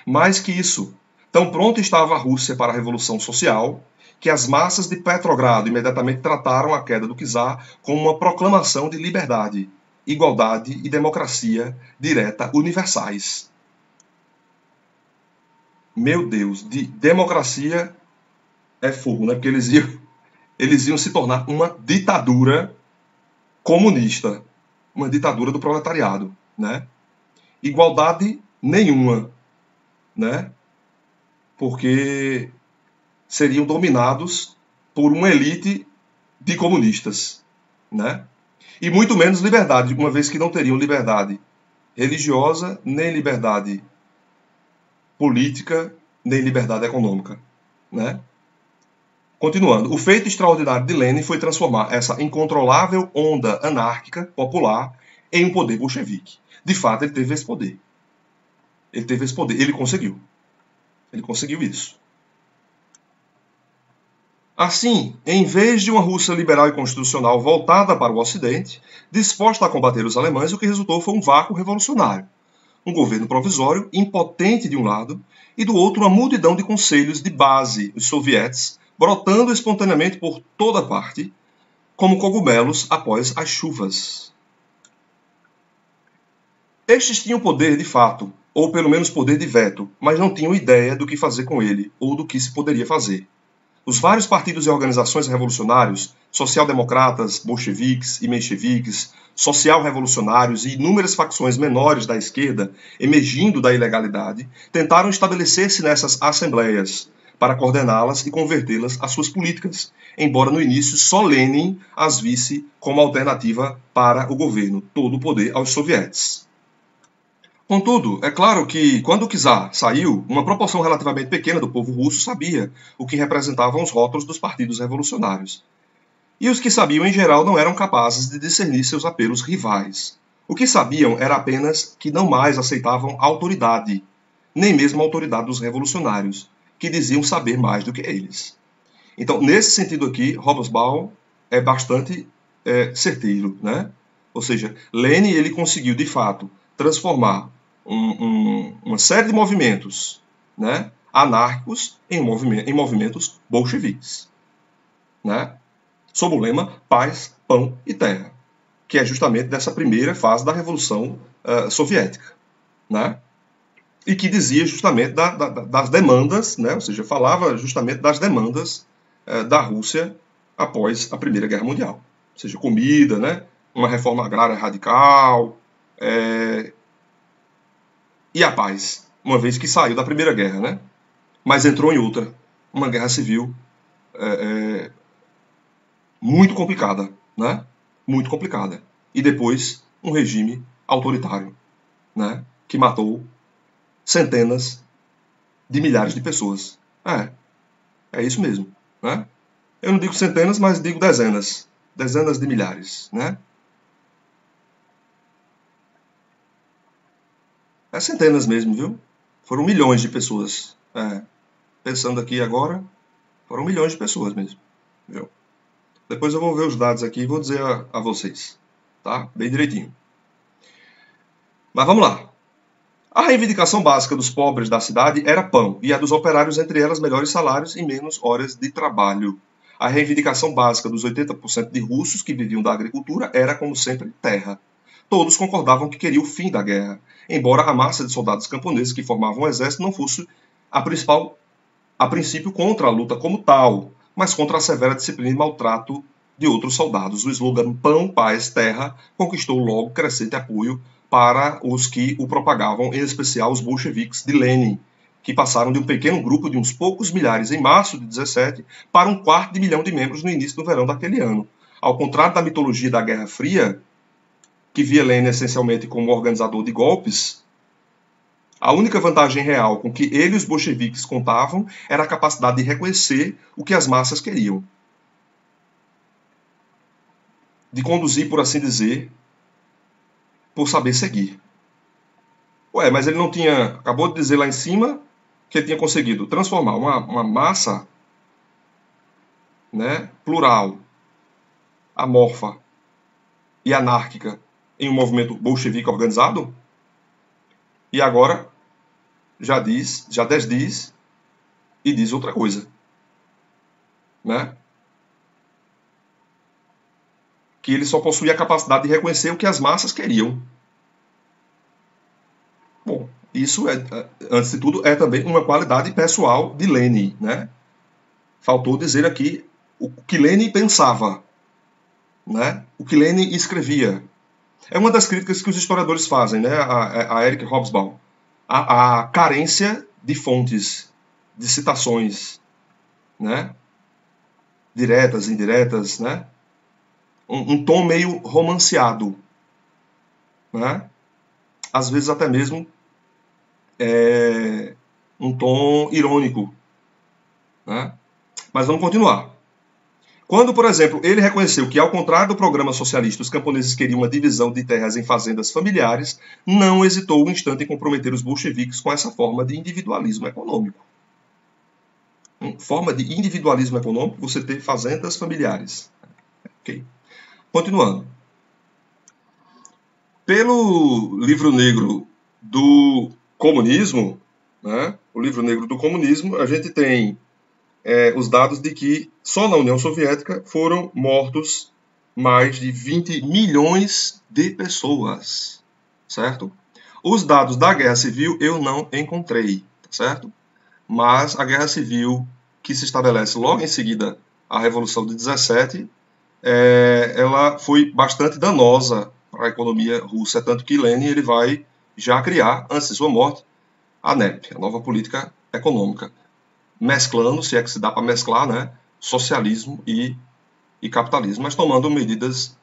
Mais que isso, tão pronta estava a Rússia para a Revolução Social, que as massas de Petrogrado imediatamente trataram a queda do czar como uma proclamação de liberdade, igualdade e democracia direta universais. Meu Deus, de democracia é fogo, né? Porque eles iam se tornar uma ditadura comunista, uma ditadura do proletariado, né? Igualdade nenhuma, né? Porque seriam dominados por uma elite de comunistas, né? E muito menos liberdade, uma vez que não teriam liberdade religiosa, nem liberdade política, nem liberdade econômica, né? Continuando, o feito extraordinário de Lenin foi transformar essa incontrolável onda anárquica popular em um poder bolchevique. De fato, ele teve esse poder. Ele conseguiu. Ele conseguiu isso. Assim, em vez de uma Rússia liberal e constitucional voltada para o Ocidente, disposta a combater os alemães, o que resultou foi um vácuo revolucionário. Um governo provisório, impotente de um lado, e do outro uma multidão de conselhos de base, os sovietes, brotando espontaneamente por toda parte, como cogumelos após as chuvas. Estes tinham poder de fato, ou pelo menos poder de veto, mas não tinham ideia do que fazer com ele, ou do que se poderia fazer. Os vários partidos e organizações revolucionários, social-democratas, bolcheviques e mencheviques, social-revolucionários e inúmeras facções menores da esquerda, emergindo da ilegalidade, tentaram estabelecer-se nessas assembleias para coordená-las e convertê-las às suas políticas, embora no início só Lenin as visse como alternativa para o governo, todo o poder aos sovietes. Contudo, é claro que, quando o czar saiu, uma proporção relativamente pequena do povo russo sabia o que representavam os rótulos dos partidos revolucionários. E os que sabiam, em geral, não eram capazes de discernir seus apelos rivais. O que sabiam era apenas que não mais aceitavam a autoridade, nem mesmo a autoridade dos revolucionários, que diziam saber mais do que eles. Então, nesse sentido aqui, Hobsbawm é bastante certeiro, né? Ou seja, Lenin ele conseguiu, de fato, transformar uma série de movimentos, né, anárquicos em movimentos bolcheviques, né, sob o lema paz, pão e terra, que é justamente dessa primeira fase da Revolução Soviética, né, e que dizia justamente das demandas, né, ou seja, falava justamente das demandas da Rússia após a Primeira Guerra Mundial, ou seja, comida, né, uma reforma agrária radical, e a paz, uma vez que saiu da Primeira Guerra, né? Mas entrou em outra, uma guerra civil muito complicada, né? Muito complicada. E depois um regime autoritário, né? Que matou centenas de milhares de pessoas. É isso mesmo, né? Eu não digo centenas, mas digo dezenas de milhares, né? É centenas mesmo, viu? Foram milhões de pessoas. Pensando aqui agora, foram milhões de pessoas mesmo. Viu? Depois eu vou ver os dados aqui e vou dizer a vocês. Tá? Bem direitinho. Mas vamos lá. A reivindicação básica dos pobres da cidade era pão, e a dos operários, entre elas, melhores salários e menos horas de trabalho. A reivindicação básica dos 80% de russos que viviam da agricultura era, como sempre, terra. Todos concordavam que queriam o fim da guerra, embora a massa de soldados camponeses que formavam o exército não fosse a princípio contra a luta como tal, mas contra a severa disciplina e maltrato de outros soldados. O slogan Pão, Paz, Terra conquistou logo crescente apoio para os que o propagavam, em especial os bolcheviques de Lenin, que passaram de um pequeno grupo de uns poucos milhares em março de 17 para 250 000 de membros no início do verão daquele ano. Ao contrário da mitologia da Guerra Fria, que via Lenin essencialmente como organizador de golpes, a única vantagem real com que ele e os bolcheviques contavam era a capacidade de reconhecer o que as massas queriam. De conduzir, por assim dizer, por saber seguir. Mas ele não tinha... Acabou de dizer lá em cima que ele tinha conseguido transformar uma massa, né, plural, amorfa e anárquica em um movimento bolchevique organizado, e agora já desdiz e diz outra coisa, né? Que ele só possuía a capacidade de reconhecer o que as massas queriam. Bom, isso, antes de tudo, é também uma qualidade pessoal de Lenin, né? Faltou dizer aqui o que Lenin pensava, né? O que Lenin escrevia. É uma das críticas que os historiadores fazem, né? A Eric Hobsbawm. A carência de fontes, de citações, né? Diretas, indiretas, né? Um tom meio romanceado, né? Às vezes até mesmo um tom irônico, né? Mas vamos continuar. Quando, por exemplo, ele reconheceu que, ao contrário do programa socialista, os camponeses queriam uma divisão de terras em fazendas familiares, não hesitou um instante em comprometer os bolcheviques com essa forma de individualismo econômico. Forma de individualismo econômico, você ter fazendas familiares. Okay. Continuando. Pelo livro negro do comunismo, né, o livro negro do comunismo, a gente tem os dados de que só na União Soviética foram mortos mais de 20 milhões de pessoas, certo? Os dados da Guerra Civil eu não encontrei, certo? Mas a Guerra Civil, que se estabelece logo em seguida à Revolução de 17, ela foi bastante danosa para a economia russa, tanto que Lenin ele vai já criar, antes de sua morte, a NEP, a nova política econômica, mesclando, se é que se dá para mesclar, né, socialismo e capitalismo, mas tomando medidas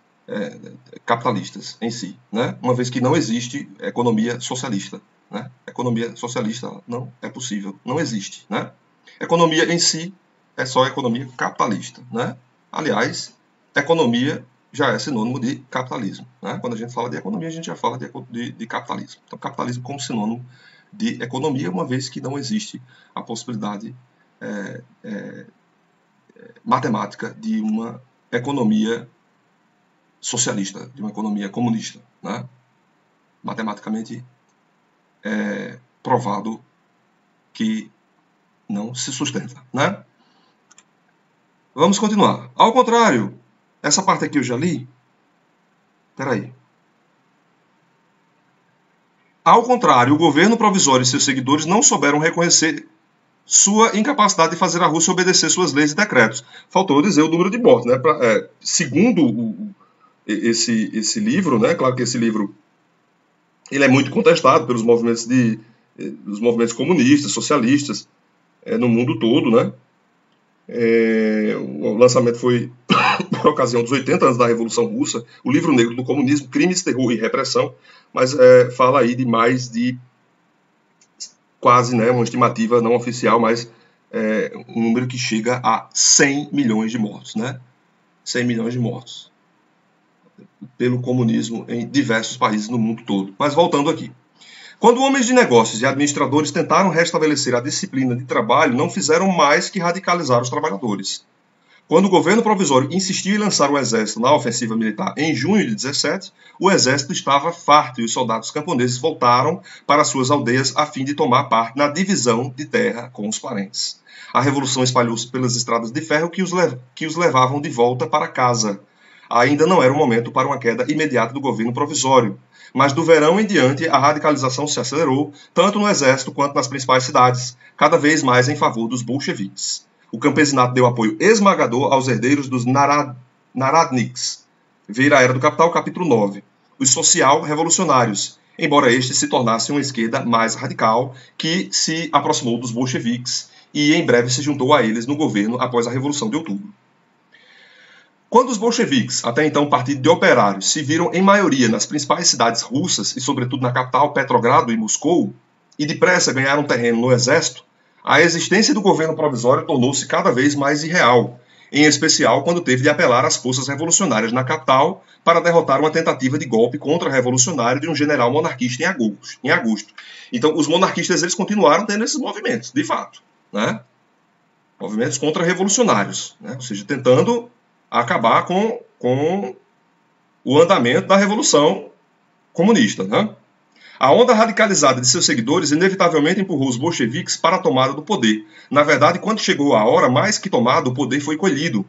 capitalistas em si, né, uma vez que não existe economia socialista. Né? Economia socialista não é possível, não existe. Né? Economia em si é só economia capitalista. Né? Aliás, economia já é sinônimo de capitalismo. Né? Quando a gente fala de economia, a gente já fala de capitalismo. Então, capitalismo como sinônimo de economia, uma vez que não existe a possibilidade matemática de uma economia socialista, de uma economia comunista. Né? Matematicamente provado que não se sustenta. Né? Vamos continuar. Ao contrário, essa parte aqui eu já li. Espera aí. Ao contrário, o governo provisório e seus seguidores não souberam reconhecer sua incapacidade de fazer a Rússia obedecer suas leis e decretos. Faltou dizer o número de mortes. Né? Segundo esse livro, né? Claro que esse livro ele é muito contestado pelos movimentos dos movimentos comunistas, socialistas, no mundo todo, né? O lançamento foi por ocasião dos 80 anos da Revolução Russa, o livro negro do comunismo, crimes, terror e repressão, mas fala aí de mais de quase, né, uma estimativa não oficial, mas um número que chega a 100 milhões de mortos, né? 100 milhões de mortos pelo comunismo em diversos países no mundo todo. Mas voltando aqui. Quando homens de negócios e administradores tentaram restabelecer a disciplina de trabalho, não fizeram mais que radicalizar os trabalhadores. Quando o governo provisório insistiu em lançar o exército na ofensiva militar em junho de 17, o exército estava farto e os soldados camponeses voltaram para suas aldeias a fim de tomar parte na divisão de terra com os parentes. A revolução espalhou-se pelas estradas de ferro que os levavam de volta para casa. Ainda não era o momento para uma queda imediata do governo provisório. Mas do verão em diante, a radicalização se acelerou, tanto no exército quanto nas principais cidades, cada vez mais em favor dos bolcheviques. O campesinato deu apoio esmagador aos herdeiros dos Narodniks. Veja a Era do Capital, capítulo 9. Os social-revolucionários, embora estes se tornassem uma esquerda mais radical, que se aproximou dos bolcheviques e em breve se juntou a eles no governo após a Revolução de Outubro. Quando os bolcheviques, até então partido de operários, se viram em maioria nas principais cidades russas e sobretudo na capital Petrogrado e Moscou, e depressa ganharam terreno no exército, a existência do governo provisório tornou-se cada vez mais irreal, em especial quando teve de apelar às forças revolucionárias na capital para derrotar uma tentativa de golpe contra-revolucionário de um general monarquista em agosto. Então, os monarquistas eles continuaram tendo esses movimentos, de fato, né? Movimentos contra-revolucionários, né? Ou seja, tentando acabar com o andamento da revolução comunista, né? A onda radicalizada de seus seguidores inevitavelmente empurrou os bolcheviques para a tomada do poder. Na verdade, quando chegou a hora, mais que tomada, o poder foi colhido.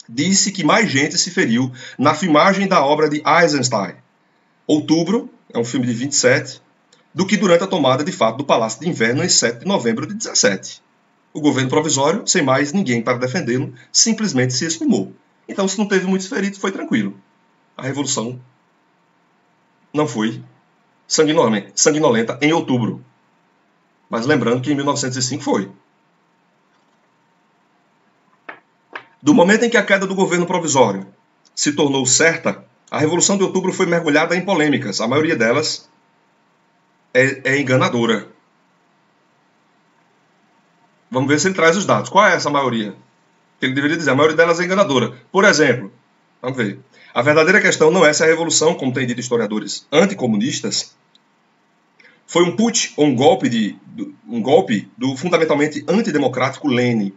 Disse que mais gente se feriu na filmagem da obra de Eisenstein, Outubro, é um filme de 27, do que durante a tomada de fato do Palácio de Inverno em 7 de novembro de 17. O governo provisório, sem mais ninguém para defendê-lo, simplesmente se esfumou. Então, se não teve muitos feridos, foi tranquilo. A Revolução não foi sanguinolenta em outubro. Mas lembrando que em 1905 foi. Do momento em que a queda do governo provisório se tornou certa, a Revolução de Outubro foi mergulhada em polêmicas. A maioria delas é enganadora. Vamos ver se ele traz os dados. Qual é essa maioria? Ele deveria dizer, a maioria delas é enganadora. Por exemplo, vamos ver. A verdadeira questão não é se a Revolução, como têm dito historiadores anticomunistas, foi um putsch ou um golpe do fundamentalmente antidemocrático Lênin,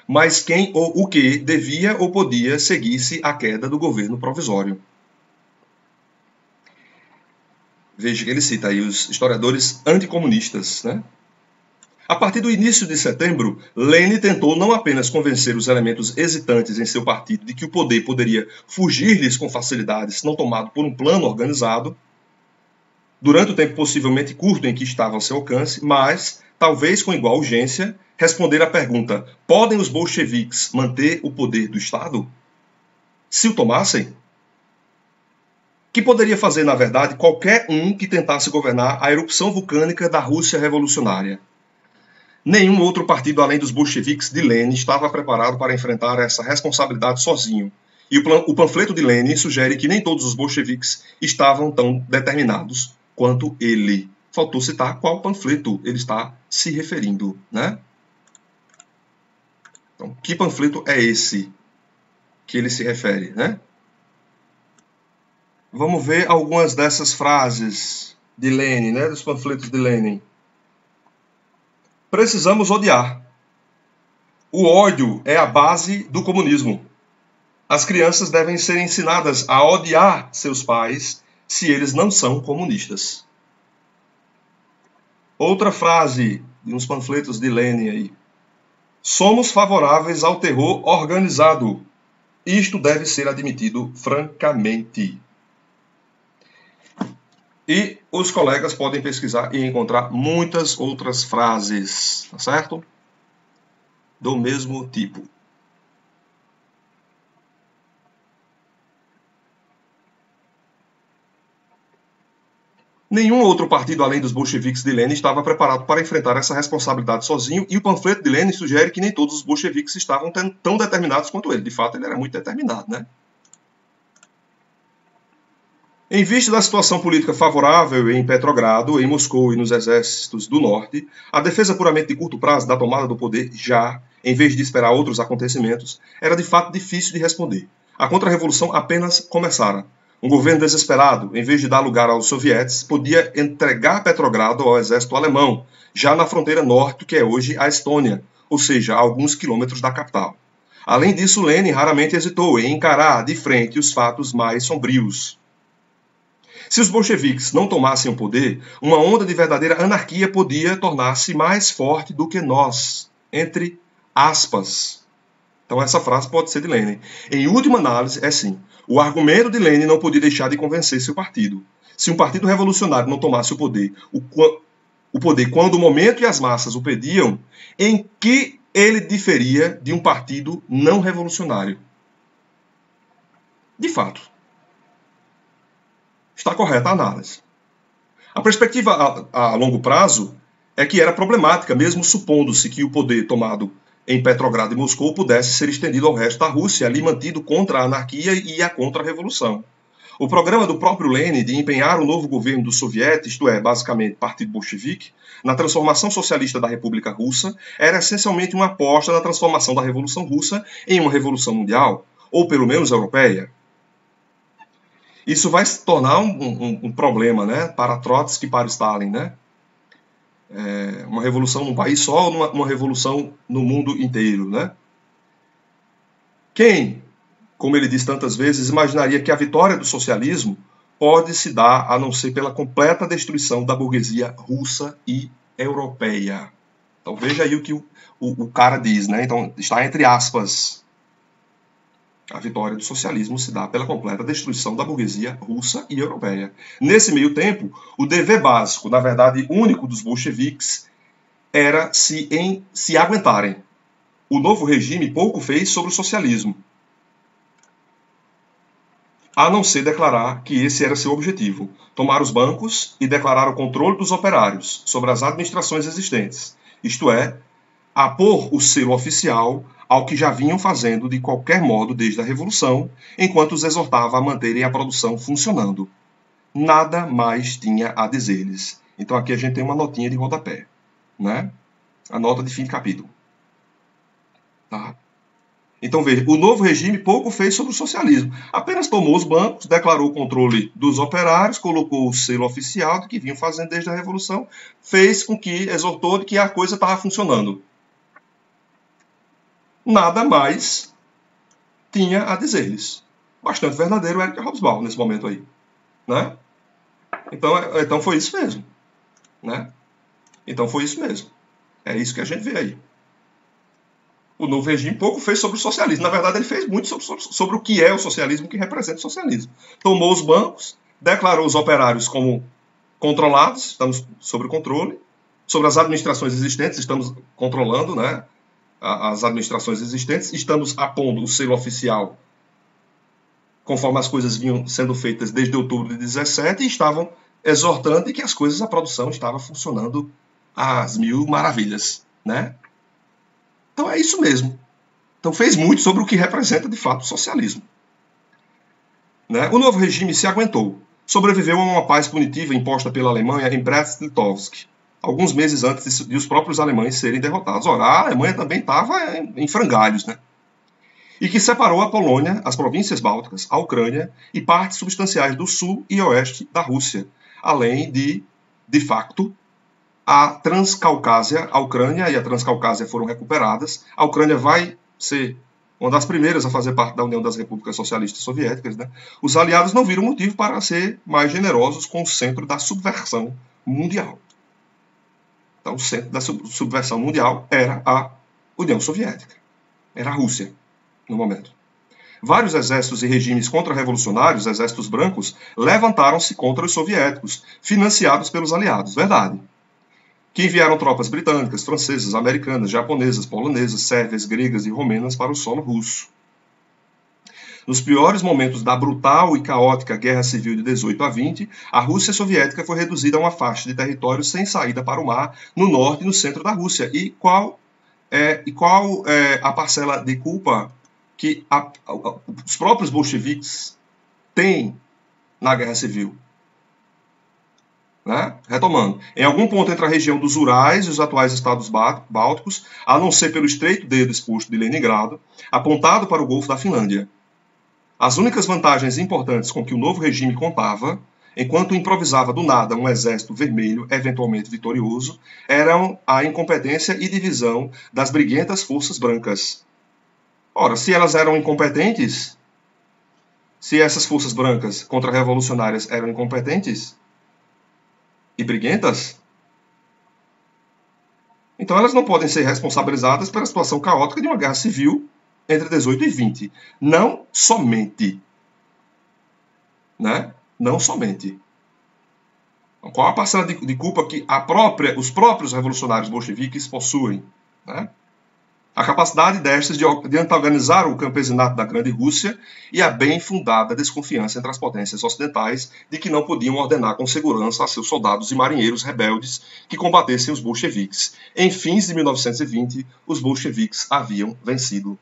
mas quem ou o que devia ou podia seguir-se a queda do governo provisório. Veja que ele cita aí os historiadores anticomunistas, né? A partir do início de setembro, Lênin tentou não apenas convencer os elementos hesitantes em seu partido de que o poder poderia fugir-lhes com facilidade se não tomado por um plano organizado, durante o tempo possivelmente curto em que estava ao seu alcance, mas, talvez com igual urgência, responder à pergunta: podem os bolcheviques manter o poder do Estado? Se o tomassem? Que poderia fazer, na verdade, qualquer um que tentasse governar a erupção vulcânica da Rússia revolucionária. Nenhum outro partido além dos bolcheviques de Lênin estava preparado para enfrentar essa responsabilidade sozinho. E o panfleto de Lênin sugere que nem todos os bolcheviques estavam tão determinados quanto ele. Faltou citar qual panfleto ele está se referindo, né? Então, que panfleto é esse que ele se refere, né? Vamos ver algumas dessas frases de Lênin, né? Dos panfletos de Lênin. Precisamos odiar. O ódio é a base do comunismo. As crianças devem ser ensinadas a odiar seus pais se eles não são comunistas. Outra frase de uns panfletos de Lênin aí. Somos favoráveis ao terror organizado. Isto deve ser admitido francamente. E os colegas podem pesquisar e encontrar muitas outras frases, tá certo? Do mesmo tipo. Nenhum outro partido, além dos bolcheviques de Lênin, estava preparado para enfrentar essa responsabilidade sozinho, e o panfleto de Lênin sugere que nem todos os bolcheviques estavam tão determinados quanto ele. De fato, ele era muito determinado, né? Em vista da situação política favorável em Petrogrado, em Moscou e nos exércitos do norte, a defesa puramente de curto prazo da tomada do poder já, em vez de esperar outros acontecimentos, era de fato difícil de responder. A contra-revolução apenas começara. Um governo desesperado, em vez de dar lugar aos sovietes, podia entregar Petrogrado ao exército alemão, já na fronteira norte, que é hoje a Estônia, ou seja, a alguns quilômetros da capital. Além disso, Lênin raramente hesitou em encarar de frente os fatos mais sombrios. Se os bolcheviques não tomassem o poder, uma onda de verdadeira anarquia podia tornar-se mais forte do que nós, entre aspas. Então essa frase pode ser de Lênin. Em última análise, é sim. O argumento de Lênin não podia deixar de convencer seu partido. Se um partido revolucionário não tomasse o poder quando o momento e as massas o pediam, em que ele diferia de um partido não revolucionário? De fato, está correta a análise. A perspectiva a longo prazo é que era problemática, mesmo supondo-se que o poder tomado em Petrogrado e Moscou pudesse ser estendido ao resto da Rússia, ali mantido contra a anarquia e a contra-revolução. O programa do próprio Lênin de empenhar o novo governo dos sovietes, isto é, basicamente Partido Bolchevique, na transformação socialista da República Russa, era essencialmente uma aposta na transformação da Revolução Russa em uma revolução mundial, ou pelo menos europeia. Isso vai se tornar um problema, né, para Trotsky e para Stalin, né? Uma revolução num país só ou uma revolução no mundo inteiro, né? Quem, como ele diz tantas vezes, imaginaria que a vitória do socialismo pode se dar a não ser pela completa destruição da burguesia russa e europeia. Então veja aí o que o cara diz, né? Então está entre aspas. A vitória do socialismo se dá pela completa destruição da burguesia russa e europeia. Nesse meio tempo, o dever básico, na verdade único dos bolcheviques, era se aguentarem. O novo regime pouco fez sobre o socialismo, a não ser declarar que esse era seu objetivo, tomar os bancos e declarar o controle dos operários sobre as administrações existentes, isto é, a pôr o selo oficial ao que já vinham fazendo de qualquer modo desde a Revolução, enquanto os exortava a manterem a produção funcionando. Nada mais tinha a dizer-lhes. Então aqui a gente tem uma notinha de rodapé, né? A nota de fim de capítulo. Tá? Então veja, o novo regime pouco fez sobre o socialismo. Apenas tomou os bancos, declarou o controle dos operários, colocou o selo oficial do que vinham fazendo desde a Revolução, fez com que, exortou de que a coisa estava funcionando. Nada mais tinha a dizer-lhes. Bastante verdadeiro Eric Hobsbawm nesse momento aí. Né? Então foi isso mesmo. Né? Então foi isso mesmo. É isso que a gente vê aí. O novo regime pouco fez sobre o socialismo. Na verdade, ele fez muito sobre o que é o socialismo, o que representa o socialismo. Tomou os bancos, declarou os operários como controlados, estamos sob o controle. Sobre as administrações existentes, estamos controlando, né, as administrações existentes. Estamos apondo o selo oficial conforme as coisas vinham sendo feitas desde outubro de 17 e estavam exortando de que as coisas, a produção estava funcionando às mil maravilhas, né? Então é isso mesmo. Então fez muito sobre o que representa de fato o socialismo. Né? O novo regime se aguentou. Sobreviveu a uma paz punitiva imposta pela Alemanha em Brest-Litovsk, alguns meses antes de os próprios alemães serem derrotados. Ora, a Alemanha também estava em frangalhos, né? E que separou a Polônia, as províncias bálticas, a Ucrânia e partes substanciais do sul e oeste da Rússia, além de facto, a Transcaucásia, a Ucrânia e a Transcaucásia foram recuperadas. A Ucrânia vai ser uma das primeiras a fazer parte da União das Repúblicas Socialistas Soviéticas. Né? Os aliados não viram motivo para ser mais generosos com o centro da subversão mundial. Então, o centro da subversão mundial era a União Soviética. Era a Rússia, no momento. Vários exércitos e regimes contra-revolucionários, exércitos brancos, levantaram-se contra os soviéticos, financiados pelos aliados. Verdade. Que enviaram tropas britânicas, francesas, americanas, japonesas, polonesas, sérvias, gregas e romenas para o solo russo. Nos piores momentos da brutal e caótica Guerra Civil de 18 a 20, a Rússia soviética foi reduzida a uma faixa de território sem saída para o mar, no norte e no centro da Rússia. E qual é a parcela de culpa que os próprios bolcheviques têm na Guerra Civil? Né? Retomando, em algum ponto entre a região dos Urais e os atuais estados bálticos, a não ser pelo estreito dedo exposto de Leningrado, apontado para o Golfo da Finlândia. As únicas vantagens importantes com que o novo regime contava, enquanto improvisava do nada um exército vermelho, eventualmente vitorioso, eram a incompetência e divisão das briguentas forças brancas. Ora, se elas eram incompetentes, se essas forças brancas contra-revolucionárias eram incompetentes e briguentas, então elas não podem ser responsabilizadas pela situação caótica de uma guerra civil entre 18 e 20. Não somente. Né? Não somente. Então, qual a parcela de culpa que os próprios revolucionários bolcheviques possuem? Né? A capacidade destas de antagonizar o campesinato da Grande Rússia e a bem fundada desconfiança entre as potências ocidentais de que não podiam ordenar com segurança a seus soldados e marinheiros rebeldes que combatessem os bolcheviques. Em fins de 1920, os bolcheviques haviam vencido.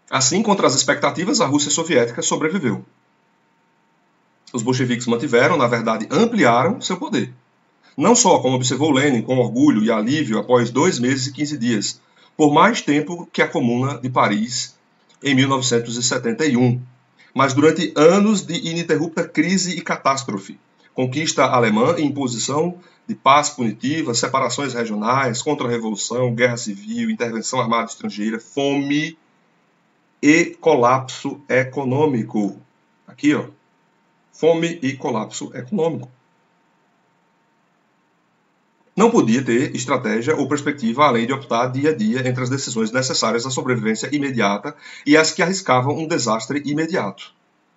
Assim, contra as expectativas, a Rússia soviética sobreviveu. Os bolcheviques mantiveram, na verdade, ampliaram seu poder. Não só, como observou Lenin, com orgulho e alívio após 2 meses e 15 dias, por mais tempo que a Comuna de Paris, em 1971, mas durante anos de ininterrupta crise e catástrofe, conquista alemã e imposição de paz punitiva, separações regionais, contra-revolução, guerra civil, intervenção armada estrangeira, fome, e colapso econômico. Aqui, ó. Fome e colapso econômico. Não podia ter estratégia ou perspectiva além de optar dia a dia entre as decisões necessárias à sobrevivência imediata e as que arriscavam um desastre imediato.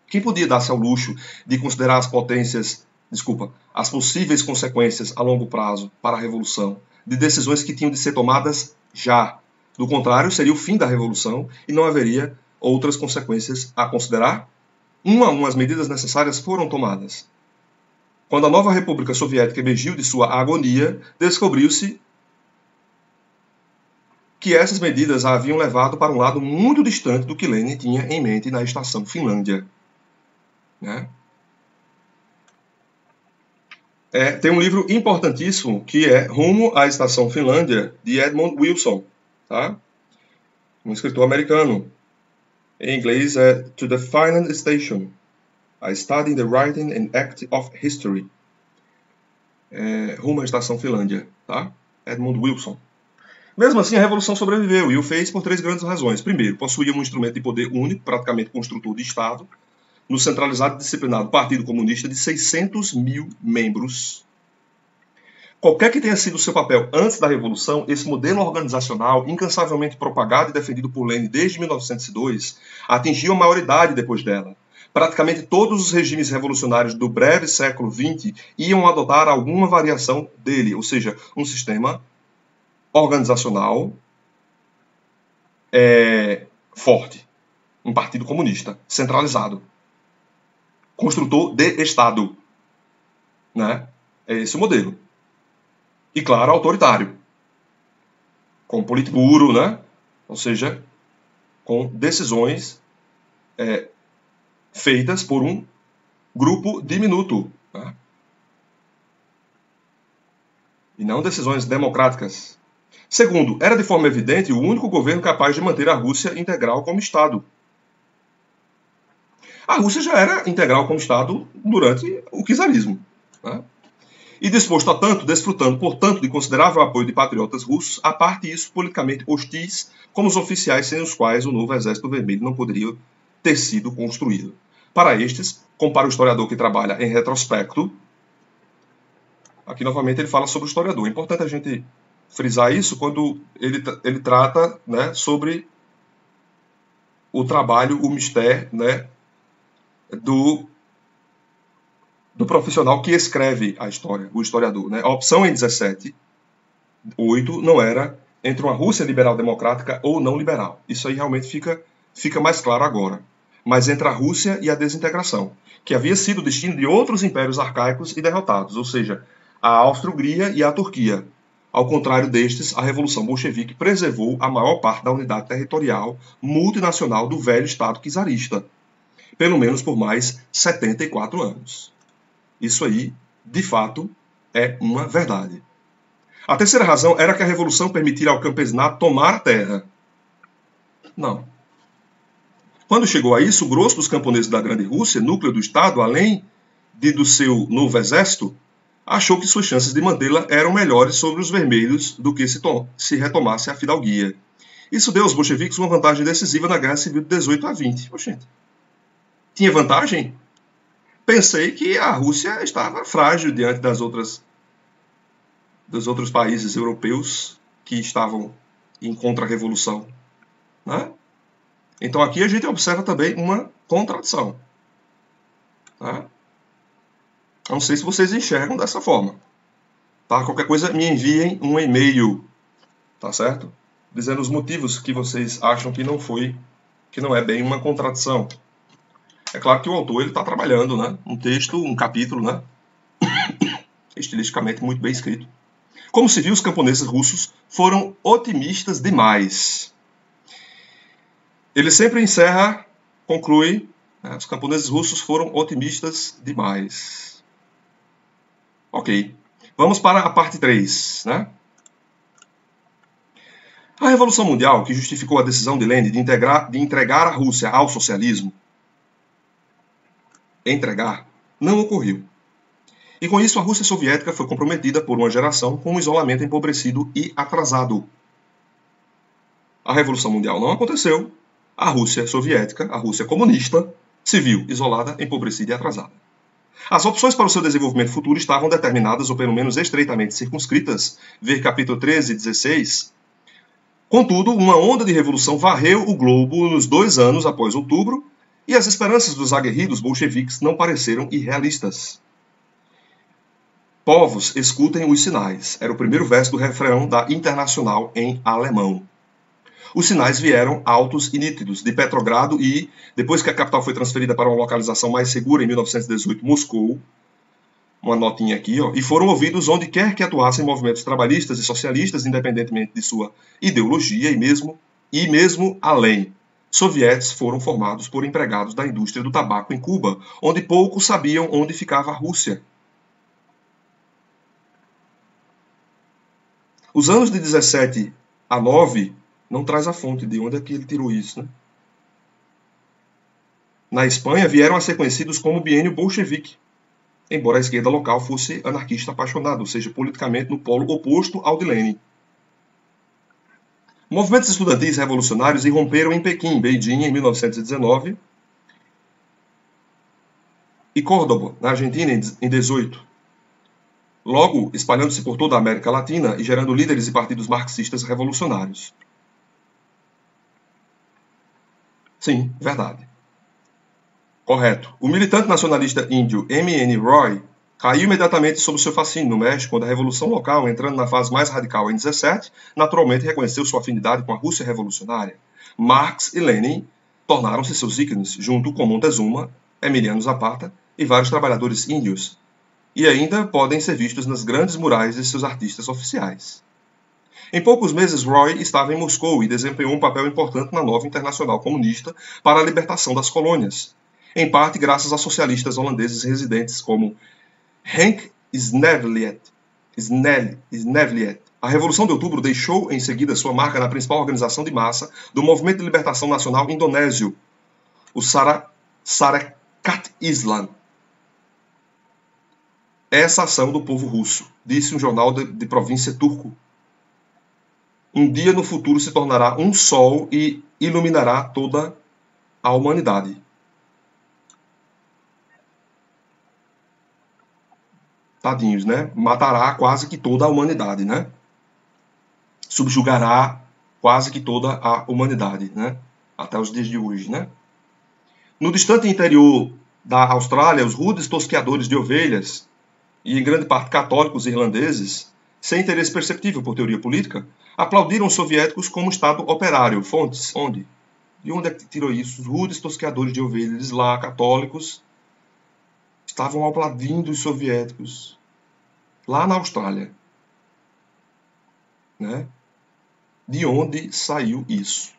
Quem podia dar-se ao luxo de considerar as possíveis consequências a longo prazo para a revolução, de decisões que tinham de ser tomadas já? Do contrário, seria o fim da revolução e não haveria outras consequências a considerar? Uma a uma, as medidas necessárias foram tomadas. Quando a nova República Soviética emergiu de sua agonia, descobriu-se que essas medidas a haviam levado para um lado muito distante do que Lenin tinha em mente na Estação Finlândia. Né? Tem um livro importantíssimo que é Rumo à Estação Finlândia, de Edmund Wilson, tá? Um escritor americano. Em inglês é To the Finland Station, A Study in the Writing and Act of History. Rumo à Estação Finlândia, tá? Edmund Wilson. Mesmo assim, a Revolução sobreviveu e o fez por 3 grandes razões. Primeiro, possuía um instrumento de poder único, praticamente construtor de Estado, no centralizado e disciplinado Partido Comunista de 600 mil membros. Qualquer que tenha sido o seu papel antes da Revolução, esse modelo organizacional, incansavelmente propagado e defendido por Lenin desde 1902, atingiu a maioridade depois dela. Praticamente todos os regimes revolucionários do breve século XX iam adotar alguma variação dele, ou seja, um sistema organizacional forte, um partido comunista, centralizado, construtor de Estado. Né? É esse o modelo. E, claro, autoritário. Com politburo, né? Ou seja, com decisões feitas por um grupo diminuto. Né? E não decisões democráticas. Segundo, era de forma evidente o único governo capaz de manter a Rússia integral como Estado. A Rússia já era integral como Estado durante o czarismo. Né? E disposto a tanto, desfrutando, portanto, de considerável apoio de patriotas russos, a parte isso politicamente hostis, como os oficiais sem os quais o novo Exército Vermelho não poderia ter sido construído. Para estes, como para o historiador que trabalha em retrospecto, aqui novamente ele fala sobre o historiador. É importante a gente frisar isso quando ele trata, né, sobre o trabalho, o mistério, né, do profissional que escreve a história, o historiador. Né? A opção em 17.8 não era entre uma Rússia liberal-democrática ou não liberal. Isso aí realmente fica mais claro agora. Mas entre a Rússia e a desintegração, que havia sido o destino de outros impérios arcaicos e derrotados, ou seja, a Áustria-Hungria e a Turquia. Ao contrário destes, a Revolução Bolchevique preservou a maior parte da unidade territorial multinacional do velho Estado czarista, pelo menos por mais 74 anos. Isso aí, de fato, é uma verdade. A terceira razão era que a Revolução permitira ao campesinato tomar a terra. Não. Quando chegou a isso, o grosso dos camponeses da Grande Rússia, núcleo do Estado, além do seu novo exército, achou que suas chances de mantê-la eram melhores sobre os vermelhos do que se retomasse a fidalguia. Isso deu aos bolcheviques uma vantagem decisiva na Guerra Civil de 18 a 20. Oxente. Tinha vantagem? Pensei que a Rússia estava frágil diante dos outros países europeus que estavam em contra-revolução. Né? Então aqui a gente observa também uma contradição. Tá? Não sei se vocês enxergam dessa forma. Tá? Qualquer coisa, me enviem um e-mail, tá certo? Dizendo os motivos que vocês acham que não é bem uma contradição. É claro que o autor está trabalhando, né? Um texto, um capítulo, né? Estilisticamente muito bem escrito. Como se viu, os camponeses russos foram otimistas demais. Ele sempre encerra, conclui, né? Os camponeses russos foram otimistas demais. Ok. Vamos para a parte 3, né? A Revolução Mundial, que justificou a decisão de Lenin de entregar a Rússia ao socialismo, não ocorreu. E com isso a Rússia soviética foi comprometida por uma geração com um isolamento empobrecido e atrasado. A Revolução Mundial não aconteceu, a Rússia soviética, a Rússia comunista, se viu isolada, empobrecida e atrasada. As opções para o seu desenvolvimento futuro estavam determinadas, ou pelo menos estreitamente circunscritas, ver capítulo 13 e 16. Contudo, uma onda de revolução varreu o globo nos 2 anos após outubro, e as esperanças dos aguerridos bolcheviques não pareceram irrealistas. Povos, escutem os sinais. Era o primeiro verso do refrão da Internacional em alemão. Os sinais vieram altos e nítidos de Petrogrado e, depois que a capital foi transferida para uma localização mais segura em 1918, Moscou, uma notinha aqui, ó, e foram ouvidos onde quer que atuassem movimentos trabalhistas e socialistas, independentemente de sua ideologia e mesmo além. Sovietes foram formados por empregados da indústria do tabaco em Cuba, onde poucos sabiam onde ficava a Rússia. Os anos de 17 a 9 não traz a fonte de onde é que ele tirou isso, né? Na Espanha vieram a ser conhecidos como biênio bolchevique, embora a esquerda local fosse anarquista apaixonada, ou seja, politicamente no polo oposto ao de Lenin. Movimentos estudantis revolucionários irromperam em Pequim, Beijing, em 1919, e Córdoba, na Argentina, em 18. Logo, espalhando-se por toda a América Latina e gerando líderes e partidos marxistas revolucionários. Sim, verdade. Correto. O militante nacionalista índio M.N. Roy caiu imediatamente sob seu fascínio no México, quando a revolução local, entrando na fase mais radical em 17, naturalmente reconheceu sua afinidade com a Rússia revolucionária. Marx e Lenin tornaram-se seus ícones, junto com Montezuma, Emiliano Zapata e vários trabalhadores índios, e ainda podem ser vistos nas grandes murais de seus artistas oficiais. Em poucos meses, Roy estava em Moscou e desempenhou um papel importante na nova Internacional Comunista para a libertação das colônias, em parte graças a socialistas holandeses residentes como Henk Sneevliet. A Revolução de Outubro deixou em seguida sua marca na principal organização de massa do Movimento de Libertação Nacional indonésio, o Sarekat Islam. Essa ação do povo russo, disse um jornal de província turco. Um dia no futuro se tornará um sol e iluminará toda a humanidade. Tadinhos, né? Matará quase que toda a humanidade, né? Subjugará quase que toda a humanidade, né? Até os dias de hoje, né? No distante interior da Austrália, os rudes tosqueadores de ovelhas, e em grande parte católicos irlandeses, sem interesse perceptível por teoria política, aplaudiram os soviéticos como Estado operário. Fontes, onde? De onde é que tirou isso? Os rudes tosqueadores de ovelhas lá, católicos, estavam aplaudindo os soviéticos lá na Austrália. Né? De onde saiu isso?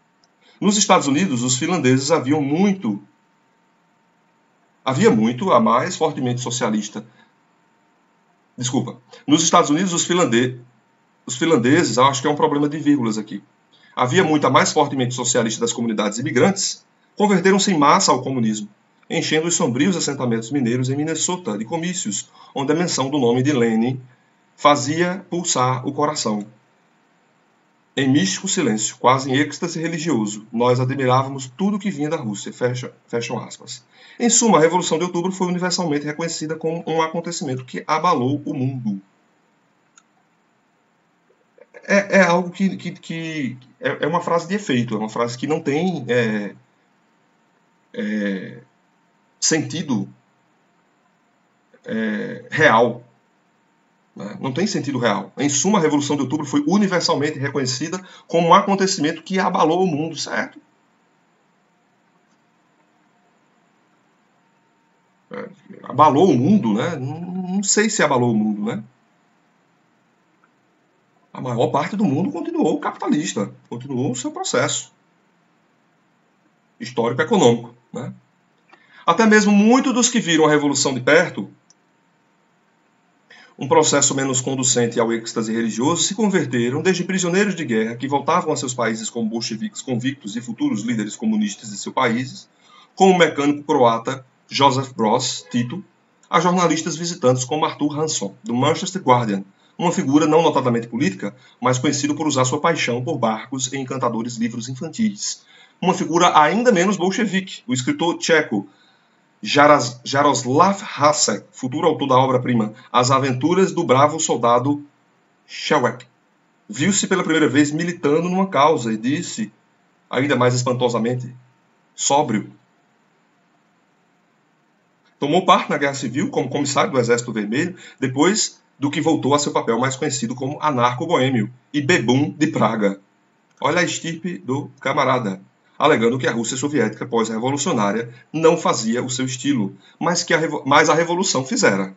Nos Estados Unidos, os finlandeses havia muito a mais fortemente socialista. Desculpa. Nos Estados Unidos, os finlandeses, acho que é um problema de vírgulas aqui. Havia muito a mais fortemente socialista das comunidades imigrantes, converteram-se em massa ao comunismo, enchendo os sombrios assentamentos mineiros em Minnesota de comícios, onde a menção do nome de Lenin fazia pulsar o coração. Em místico silêncio, quase em êxtase religioso, nós admirávamos tudo que vinha da Rússia. Fecham aspas. Em suma, a Revolução de Outubro foi universalmente reconhecida como um acontecimento que abalou o mundo. É algo que é uma frase de efeito, é uma frase que não tem sentido real. Não tem sentido real. Em suma, a Revolução de Outubro foi universalmente reconhecida como um acontecimento que abalou o mundo, certo? Abalou o mundo, né? Não sei se abalou o mundo, né? A maior parte do mundo continuou capitalista, continuou o seu processo histórico-econômico, né? Até mesmo muitos dos que viram a Revolução de perto, um processo menos conducente ao êxtase religioso, se converteram desde prisioneiros de guerra que voltavam a seus países como bolcheviques convictos e futuros líderes comunistas de seus países, como o mecânico croata Joseph Broz Tito, a jornalistas visitantes como Arthur Hanson, do Manchester Guardian, uma figura não notadamente política, mas conhecido por usar sua paixão por barcos e encantadores livros infantis. uma figura ainda menos bolchevique, o escritor tcheco Jaroslav Hasek, futuro autor da obra-prima As Aventuras do Bravo Soldado Shewak. Viu-se pela primeira vez militando numa causa e disse, ainda mais espantosamente, sóbrio. Tomou parte na Guerra Civil como comissário do Exército Vermelho, depois do que voltou a seu papel mais conhecido como anarco-boêmio e bebum de Praga. Olha a estirpe do camarada, alegando que a Rússia soviética pós-revolucionária não fazia o seu estilo, mas a revolução fizera.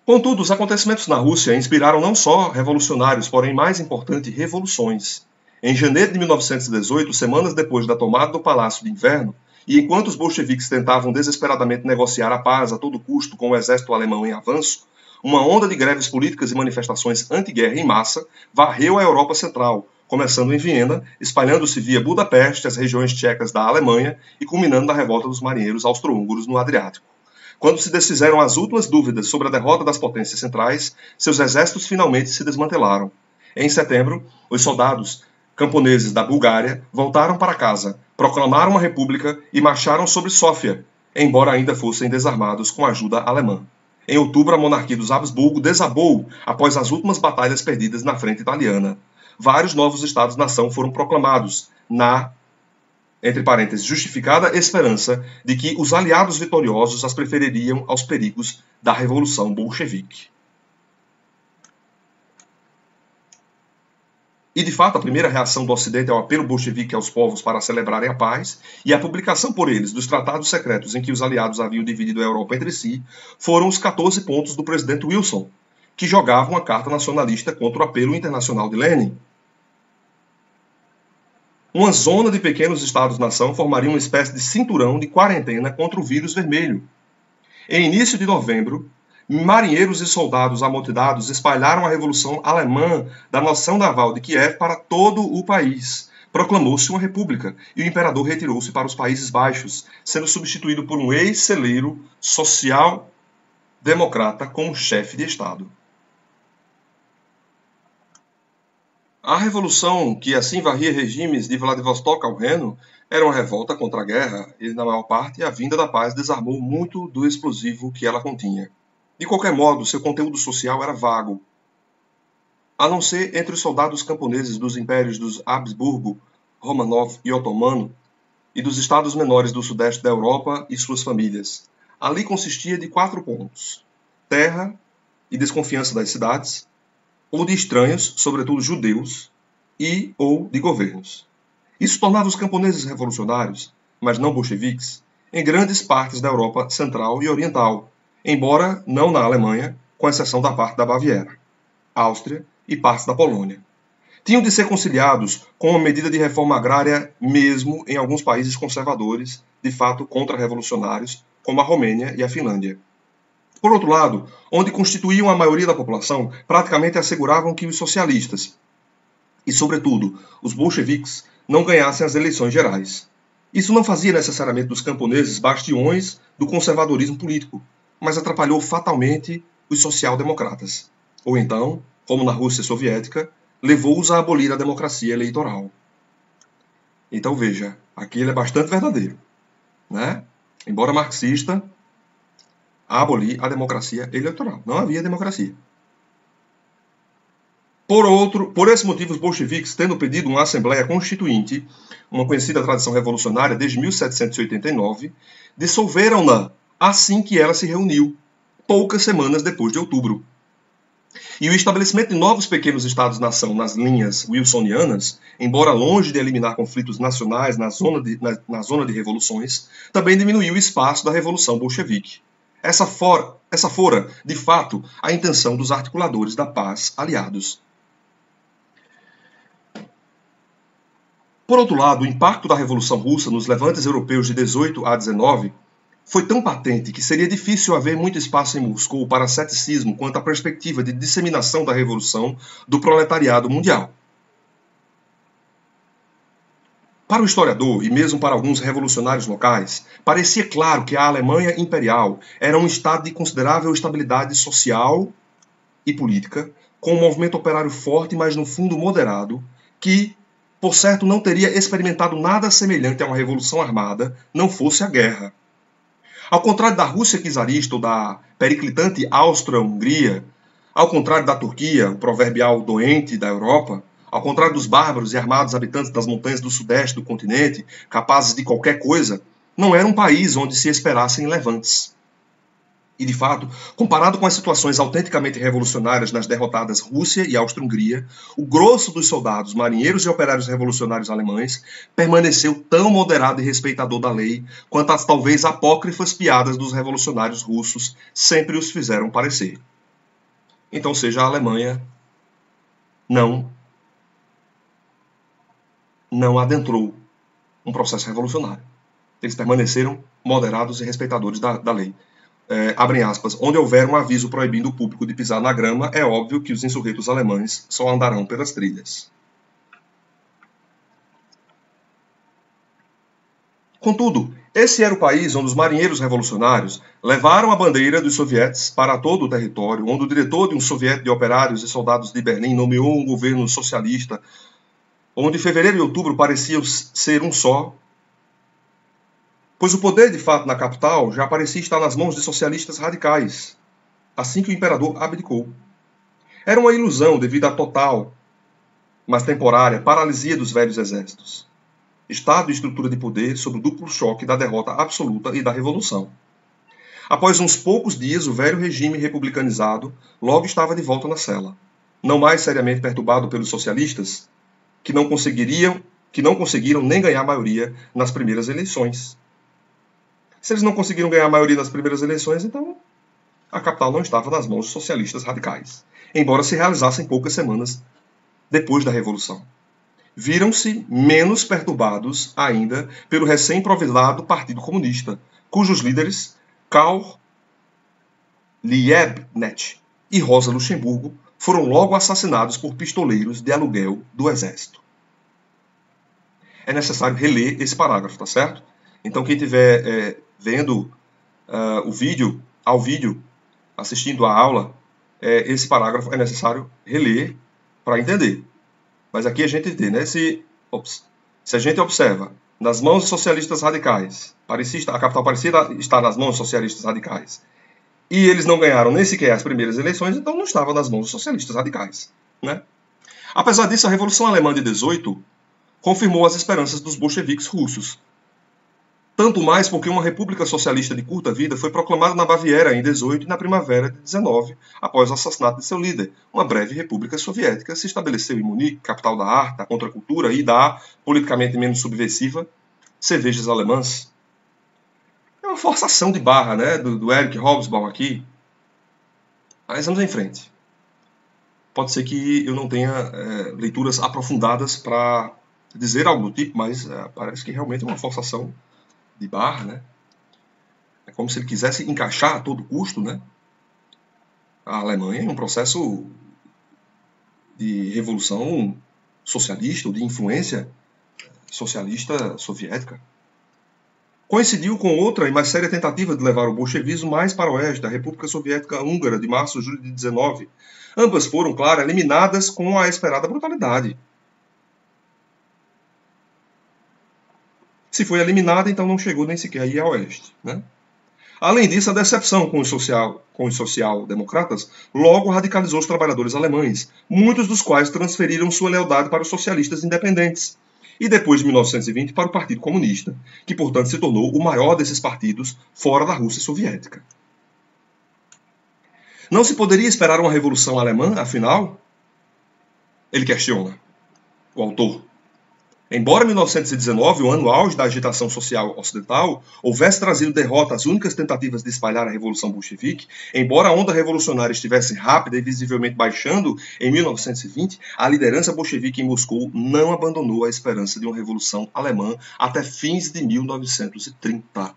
Contudo, os acontecimentos na Rússia inspiraram não só revolucionários, porém mais importante, revoluções. Em janeiro de 1918, semanas depois da tomada do Palácio de Inverno, e enquanto os bolcheviques tentavam desesperadamente negociar a paz a todo custo com o exército alemão em avanço, uma onda de greves políticas e manifestações anti-guerra em massa varreu a Europa Central, começando em Viena, espalhando-se via Budapeste, as regiões tchecas da Alemanha e culminando na revolta dos marinheiros austro-húngaros no Adriático. Quando se desfizeram as últimas dúvidas sobre a derrota das potências centrais, seus exércitos finalmente se desmantelaram. Em setembro, os soldados camponeses da Bulgária voltaram para casa, proclamaram uma república e marcharam sobre Sófia, embora ainda fossem desarmados com a ajuda alemã. Em outubro, a monarquia dos Habsburgo desabou após as últimas batalhas perdidas na frente italiana. Vários novos estados-nação foram proclamados, na, entre parênteses, justificada esperança de que os aliados vitoriosos as prefeririam aos perigos da Revolução Bolchevique. E, de fato, a primeira reação do Ocidente ao apelo bolchevique aos povos para celebrarem a paz e a publicação por eles dos tratados secretos em que os aliados haviam dividido a Europa entre si foram os 14 pontos do presidente Wilson, que jogava uma carta nacionalista contra o apelo internacional de Lenin. Uma zona de pequenos estados-nação formaria uma espécie de cinturão de quarentena contra o vírus vermelho. Em início de novembro, marinheiros e soldados amotivados espalharam a revolução alemã da nação naval de Kiev para todo o país. Proclamou-se uma república e o imperador retirou-se para os Países Baixos, sendo substituído por um ex-celeiro social-democrata como chefe de Estado. A revolução, que assim varria regimes de Vladivostok ao Reno, era uma revolta contra a guerra e, na maior parte, a vinda da paz desarmou muito do explosivo que ela continha. De qualquer modo, seu conteúdo social era vago, a não ser entre os soldados camponeses dos impérios dos Habsburgo, Romanov e Otomano, e dos estados menores do sudeste da Europa e suas famílias. Ali consistia de 4 pontos: terra e desconfiança das cidades, ou de estranhos, sobretudo judeus, e ou de governos. Isso tornava os camponeses revolucionários, mas não bolcheviques, em grandes partes da Europa Central e Oriental, embora não na Alemanha, com exceção da parte da Baviera, Áustria e partes da Polônia. Tinham de ser conciliados com uma medida de reforma agrária mesmo em alguns países conservadores, de fato contra-revolucionários, como a Romênia e a Finlândia. Por outro lado, onde constituíam a maioria da população, praticamente asseguravam que os socialistas, e sobretudo os bolcheviques, não ganhassem as eleições gerais. Isso não fazia necessariamente dos camponeses bastiões do conservadorismo político, mas atrapalhou fatalmente os social-democratas. Ou então, como na Rússia soviética, levou-os a abolir a democracia eleitoral. Então veja, aqui ele é bastante verdadeiro, né? Embora marxista, a abolir a democracia eleitoral. Não havia democracia. Por esse motivo, os bolcheviques, tendo pedido uma Assembleia Constituinte, uma conhecida tradição revolucionária desde 1789, dissolveram-na assim que ela se reuniu, poucas semanas depois de outubro. E o estabelecimento de novos pequenos estados-nação nas linhas wilsonianas, embora longe de eliminar conflitos nacionais na zona de revoluções, também diminuiu o espaço da Revolução Bolchevique. Essa fora, de fato, a intenção dos articuladores da paz aliados. Por outro lado, o impacto da Revolução Russa nos levantes europeus de 18 a 19 foi tão patente que seria difícil haver muito espaço em Moscou para ceticismo quanto à perspectiva de disseminação da revolução do proletariado mundial. Para o historiador, e mesmo para alguns revolucionários locais, parecia claro que a Alemanha imperial era um estado de considerável estabilidade social e política, com um movimento operário forte, mas no fundo moderado, que, por certo, não teria experimentado nada semelhante a uma revolução armada, não fosse a guerra. Ao contrário da Rússia czarista ou da periclitante Áustria-Hungria, ao contrário da Turquia, o proverbial doente da Europa, ao contrário dos bárbaros e armados habitantes das montanhas do sudeste do continente, capazes de qualquer coisa, não era um país onde se esperassem levantes. E, de fato, comparado com as situações autenticamente revolucionárias nas derrotadas Rússia e Áustria-Hungria, o grosso dos soldados, marinheiros e operários revolucionários alemães permaneceu tão moderado e respeitador da lei quanto as talvez apócrifas piadas dos revolucionários russos sempre os fizeram parecer. Então, seja a Alemanha não adentrou um processo revolucionário. Eles permaneceram moderados e respeitadores da lei. Abrem aspas, onde houver um aviso proibindo o público de pisar na grama, é óbvio que os insurreitos alemães só andarão pelas trilhas. Contudo, esse era o país onde os marinheiros revolucionários levaram a bandeira dos sovietes para todo o território, onde o diretor de um soviete de operários e soldados de Berlim nomeou um governo socialista, onde fevereiro e outubro pareciam ser um só, pois o poder, de fato, na capital já parecia estar nas mãos de socialistas radicais, assim que o imperador abdicou. Era uma ilusão devido à total, mas temporária, paralisia dos velhos exércitos. Estado e estrutura de poder sob o duplo choque da derrota absoluta e da revolução. Após uns poucos dias, o velho regime republicanizado logo estava de volta na cela, não mais seriamente perturbado pelos socialistas, que não conseguiram nem ganhar maioria nas primeiras eleições. Se eles não conseguiram ganhar a maioria nas primeiras eleições, então a capital não estava nas mãos dos socialistas radicais, embora se realizassem poucas semanas depois da Revolução. Viram-se menos perturbados ainda pelo recém-improvisado Partido Comunista, cujos líderes, Karl Liebknecht e Rosa Luxemburgo, foram logo assassinados por pistoleiros de aluguel do Exército. É necessário reler esse parágrafo, tá certo? Então, quem estiver vendo ao vídeo, assistindo a aula, esse parágrafo é necessário reler para entender. Mas aqui a gente vê, né? Se a gente observa, nas mãos dos socialistas radicais, a capital parecia estar nas mãos dos socialistas radicais, e eles não ganharam nem sequer as primeiras eleições, então não estava nas mãos dos socialistas radicais, né? Apesar disso, a Revolução Alemã de 18 confirmou as esperanças dos bolcheviques russos. Tanto mais porque uma república socialista de curta vida foi proclamada na Baviera em 18 e na primavera de 19, após o assassinato de seu líder. Uma breve república soviética se estabeleceu em Munique, capital da arte, da contracultura e da politicamente menos subversiva cervejas alemãs. É uma forçação de barra, né, do Eric Hobsbawm aqui. Mas vamos em frente. Pode ser que eu não tenha leituras aprofundadas para dizer algo do tipo, mas parece que realmente é uma forçação de barra, né? É como se ele quisesse encaixar a todo custo, né, a Alemanha em um processo de revolução socialista ou de influência socialista soviética. Coincidiu com outra e mais séria tentativa de levar o bolchevismo mais para o oeste, a República Soviética Húngara, de março a julho de 19. Ambas foram, claro, eliminadas com a esperada brutalidade. Se foi eliminada, então não chegou nem sequer aí a oeste, né? Além disso, a decepção com os social-democratas logo radicalizou os trabalhadores alemães, muitos dos quais transferiram sua lealdade para os socialistas independentes, e depois de 1920 para o Partido Comunista, que portanto se tornou o maior desses partidos fora da Rússia soviética. Não se poderia esperar uma revolução alemã, afinal? Ele questiona, o autor. Embora 1919, o ano auge da agitação social ocidental, houvesse trazido derrota às únicas tentativas de espalhar a Revolução Bolchevique, embora a onda revolucionária estivesse rápida e visivelmente baixando em 1920, a liderança bolchevique em Moscou não abandonou a esperança de uma revolução alemã até fins de 1930.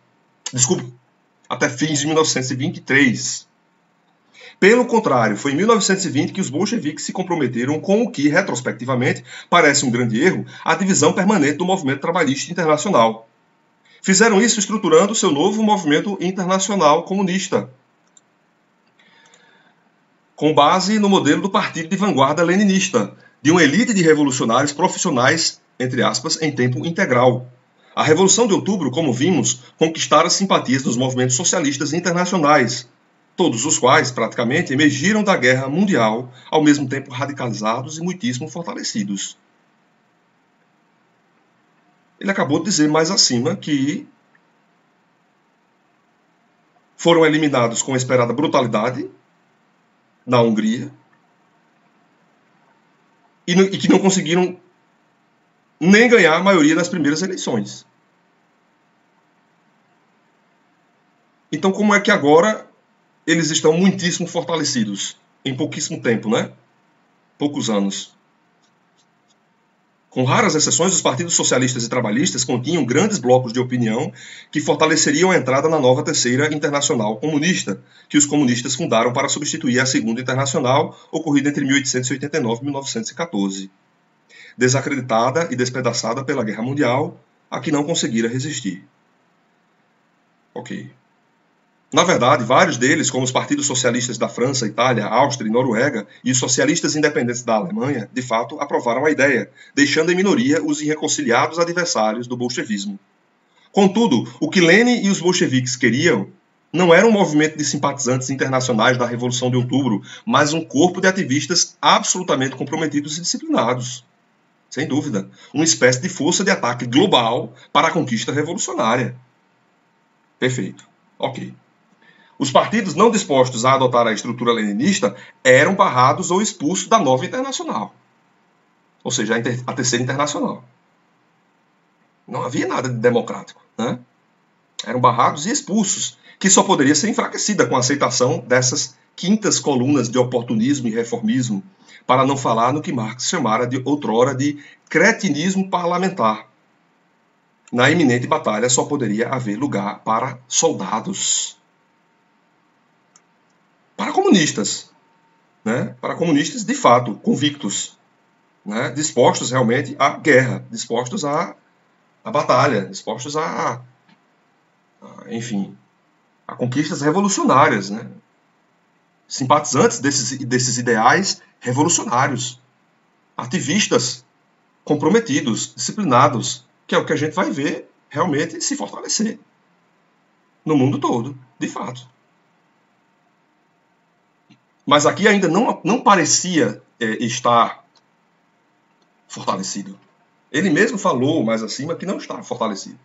Desculpe, até fins de 1923. Pelo contrário, foi em 1920 que os bolcheviques se comprometeram com o que, retrospectivamente, parece um grande erro, a divisão permanente do movimento trabalhista internacional. Fizeram isso estruturando seu novo movimento internacional comunista. com base no modelo do partido de vanguarda leninista, de uma elite de revolucionários profissionais, entre aspas, em tempo integral. A Revolução de Outubro, como vimos, conquistara as simpatias dos movimentos socialistas internacionais, todos os quais, praticamente, emergiram da guerra mundial, ao mesmo tempo radicalizados e muitíssimo fortalecidos. Ele acabou de dizer mais acima que foram eliminados com a esperada brutalidade na Hungria e que não conseguiram nem ganhar a maioria nas primeiras eleições. Então, como é que agora eles estão muitíssimo fortalecidos? Em pouquíssimo tempo, né? Poucos anos. Com raras exceções, os partidos socialistas e trabalhistas continham grandes blocos de opinião que fortaleceriam a entrada na nova Terceira Internacional Comunista, que os comunistas fundaram para substituir a Segunda Internacional, ocorrida entre 1889 e 1914. Desacreditada e despedaçada pela Guerra Mundial, a que não conseguira resistir. Ok. Na verdade, vários deles, como os partidos socialistas da França, Itália, Áustria e Noruega e os socialistas independentes da Alemanha, de fato aprovaram a ideia, deixando em minoria os irreconciliados adversários do bolchevismo. Contudo, o que Lenin e os bolcheviques queriam não era um movimento de simpatizantes internacionais da Revolução de Outubro, mas um corpo de ativistas absolutamente comprometidos e disciplinados. Sem dúvida, uma espécie de força de ataque global para a conquista revolucionária. Perfeito. Ok. Os partidos não dispostos a adotar a estrutura leninista eram barrados ou expulsos da nova internacional. Ou seja, a Terceira Internacional. Não havia nada de democrático, né? Eram barrados e expulsos, que só poderia ser enfraquecida com a aceitação dessas quintas colunas de oportunismo e reformismo, para não falar no que Marx chamara de outrora de cretinismo parlamentar. Na iminente batalha só poderia haver lugar para soldados. Para comunistas, né? Para comunistas de fato, convictos, né? Dispostos realmente à guerra, dispostos à batalha, dispostos enfim, a conquistas revolucionárias, né? Simpatizantes desses ideais revolucionários, ativistas comprometidos, disciplinados, que é o que a gente vai ver realmente se fortalecer no mundo todo, de fato. Mas aqui ainda não parecia estar fortalecido. Ele mesmo falou mais acima que não está fortalecido.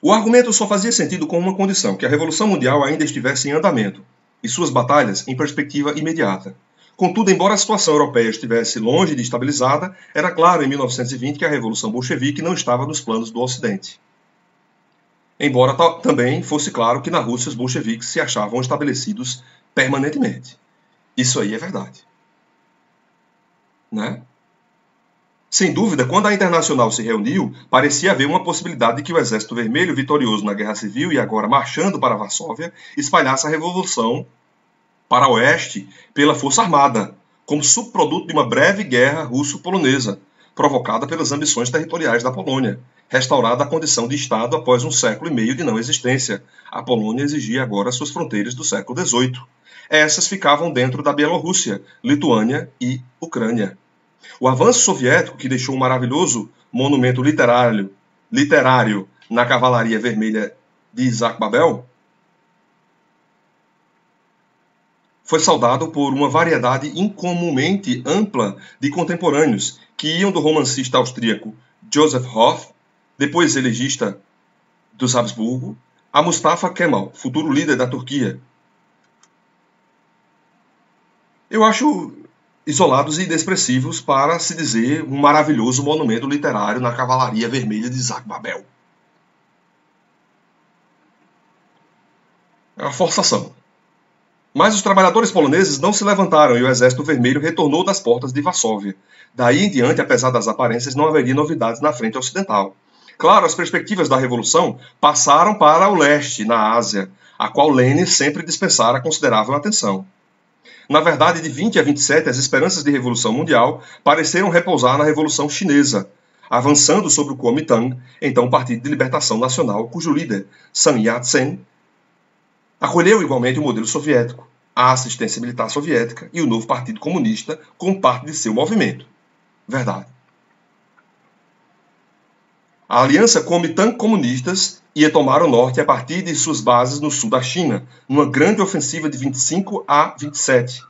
O argumento só fazia sentido com uma condição, que a Revolução Mundial ainda estivesse em andamento, e suas batalhas em perspectiva imediata. Contudo, embora a situação europeia estivesse longe de estabilizada, era claro em 1920 que a Revolução Bolchevique não estava nos planos do Ocidente. Embora também fosse claro que na Rússia os bolcheviques se achavam estabelecidos permanentemente. Isso aí é verdade. Né? Sem dúvida, quando a Internacional se reuniu, parecia haver uma possibilidade de que o Exército Vermelho, vitorioso na Guerra Civil e agora marchando para Varsóvia, espalhasse a Revolução para o Oeste pela Força Armada, como subproduto de uma breve guerra russo-polonesa, provocada pelas ambições territoriais da Polônia, restaurada a condição de Estado após um século e meio de não existência. A Polônia exigia agora suas fronteiras do século XVIII. Essas ficavam dentro da Bielorrússia, Lituânia e Ucrânia. O avanço soviético, que deixou um maravilhoso monumento literário na Cavalaria Vermelha de Isaac Babel, foi saudado por uma variedade incomumente ampla de contemporâneos, que iam do romancista austríaco Joseph Hoff, depois elegista dos Habsburgo, a Mustafa Kemal, futuro líder da Turquia. Eu acho isolados e inexpressivos para se dizer um maravilhoso monumento literário na Cavalaria Vermelha de Isaac Babel. É uma forçação. Mas os trabalhadores poloneses não se levantaram e o Exército Vermelho retornou das portas de Varsóvia. Daí em diante, apesar das aparências, não haveria novidades na frente ocidental. Claro, as perspectivas da Revolução passaram para o leste, na Ásia, a qual Lenin sempre dispensara considerável atenção. Na verdade, de 20 a 27, as esperanças de Revolução Mundial pareceram repousar na Revolução Chinesa, avançando sobre o Kuomintang, então o Partido de Libertação Nacional, cujo líder, Sun Yat-sen, acolheu igualmente o modelo soviético, a assistência militar soviética e o novo Partido Comunista como parte de seu movimento. Verdade. A aliança Kuomintang Comunistas ia tomar o norte a partir de suas bases no sul da China, numa grande ofensiva de 25 a 27,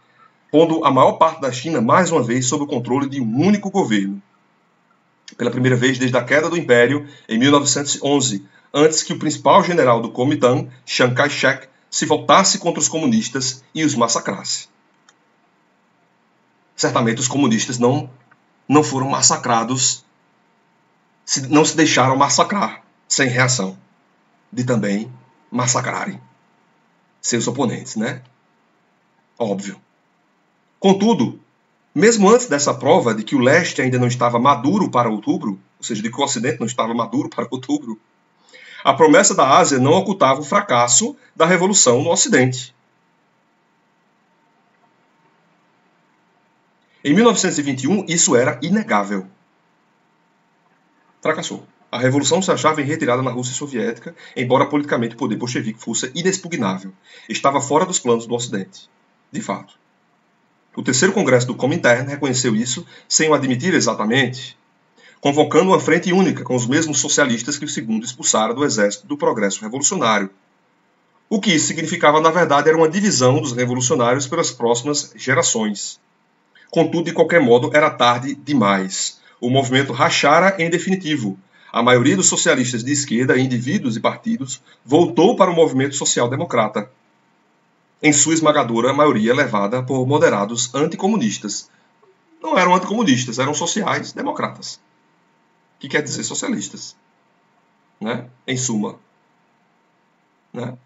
pondo a maior parte da China mais uma vez sob o controle de um único governo. Pela primeira vez desde a queda do Império, em 1911, antes que o principal general do Kuomintang, Chiang Kai-shek, se voltasse contra os comunistas e os massacrasse. Certamente os comunistas não foram massacrados, não se deixaram massacrar sem reação, de também massacrarem seus oponentes, né? Óbvio. Contudo, mesmo antes dessa prova de que o leste ainda não estava maduro para outubro, ou seja, de que o ocidente não estava maduro para outubro, a promessa da Ásia não ocultava o fracasso da revolução no ocidente. Em 1921, isso era inegável. Fracassou. A revolução se achava em retirada na Rússia soviética, embora politicamente o poder bolchevique fosse inexpugnável. Estava fora dos planos do ocidente. De fato. O terceiro congresso do Comintern reconheceu isso, sem o admitir exatamente, convocando uma frente única com os mesmos socialistas que o segundo expulsara do exército do progresso revolucionário. O que isso significava, na verdade, era uma divisão dos revolucionários pelas próximas gerações. Contudo, de qualquer modo, era tarde demais. O movimento rachara em definitivo. A maioria dos socialistas de esquerda, indivíduos e partidos, voltou para o movimento social-democrata, em sua esmagadora maioria levada por moderados anticomunistas. Não eram anticomunistas, eram sociais-democratas, que quer dizer socialistas, né? Em suma, né?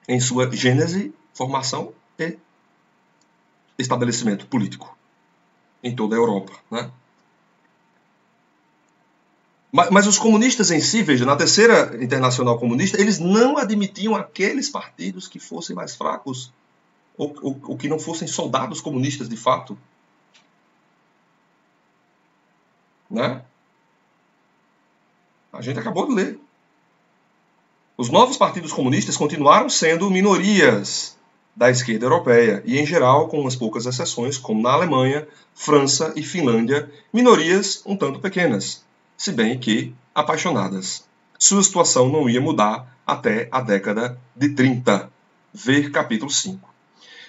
Em sua gênese, formação e estabelecimento político em toda a Europa, né? Mas os comunistas em si, veja, na Terceira Internacional Comunista, eles não admitiam aqueles partidos que fossem mais fracos ou que não fossem soldados comunistas de fato, né? A gente acabou de ler. Os novos partidos comunistas continuaram sendo minorias da esquerda europeia e, em geral, com umas poucas exceções, como na Alemanha, França e Finlândia, minorias um tanto pequenas, se bem que apaixonadas. Sua situação não ia mudar até a década de 30. Ver capítulo 5.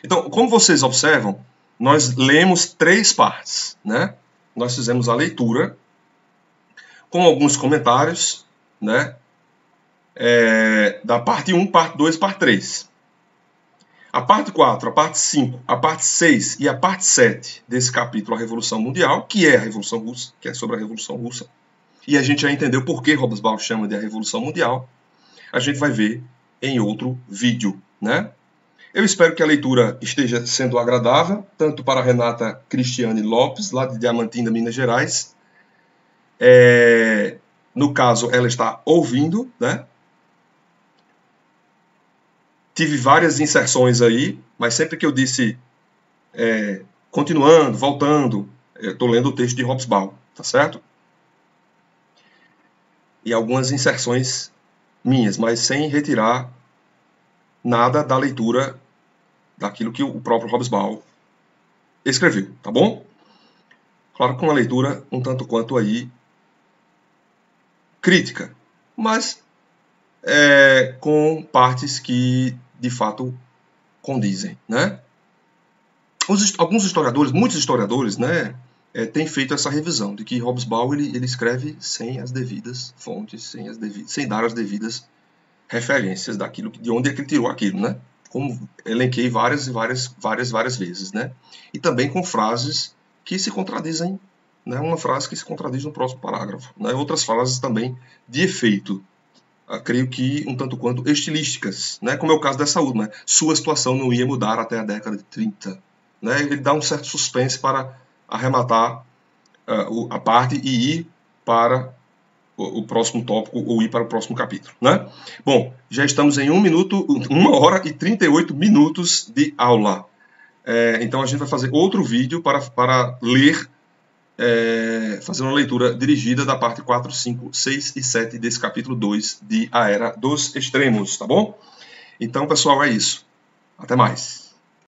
Então, como vocês observam, nós lemos 3 partes, né? Nós fizemos a leitura com alguns comentários, né? Da parte 1, parte 2, parte 3. A parte 4, a parte 5, a parte 6 e a parte 7 desse capítulo, a Revolução Mundial, que é a Revolução Russa, que é sobre a Revolução Russa, e a gente já entendeu por que Hobsbawm chama de a Revolução Mundial, a gente vai ver em outro vídeo, né? Eu espero que a leitura esteja sendo agradável, tanto para a Renata Cristiane Lopes, lá de Diamantina, Minas Gerais. No caso, ela está ouvindo, né? Tive várias inserções aí, mas sempre que eu disse continuando, voltando, eu estou lendo o texto de Hobsbawm, tá certo? E algumas inserções minhas, mas sem retirar nada da leitura daquilo que o próprio Hobsbawm escreveu, tá bom? Claro, com uma leitura um tanto quanto aí crítica, mas com partes que de fato condizem, né? Alguns historiadores, muitos historiadores, né, têm feito essa revisão de que Hobsbawm ele escreve sem as devidas fontes, sem dar as devidas referências daquilo, de onde é que ele tirou aquilo, né? Como elenquei várias vezes, né? E também com frases que se contradizem, né? Uma frase que se contradiz no próximo parágrafo, né? Outras frases também de efeito, creio que um tanto quanto estilísticas, né? Como é o caso dessa última, né? Sua situação não ia mudar até a década de 30, né? Ele dá um certo suspense para arrematar a parte e ir para o próximo tópico ou ir para o próximo capítulo, né? Bom, já estamos em 1 hora e 38 minutos de aula. Então a gente vai fazer outro vídeo para ler fazendo uma leitura dirigida da parte 4, 5, 6 e 7 desse capítulo 2 de A Era dos Extremos, tá bom? Então, pessoal, é isso. Até mais.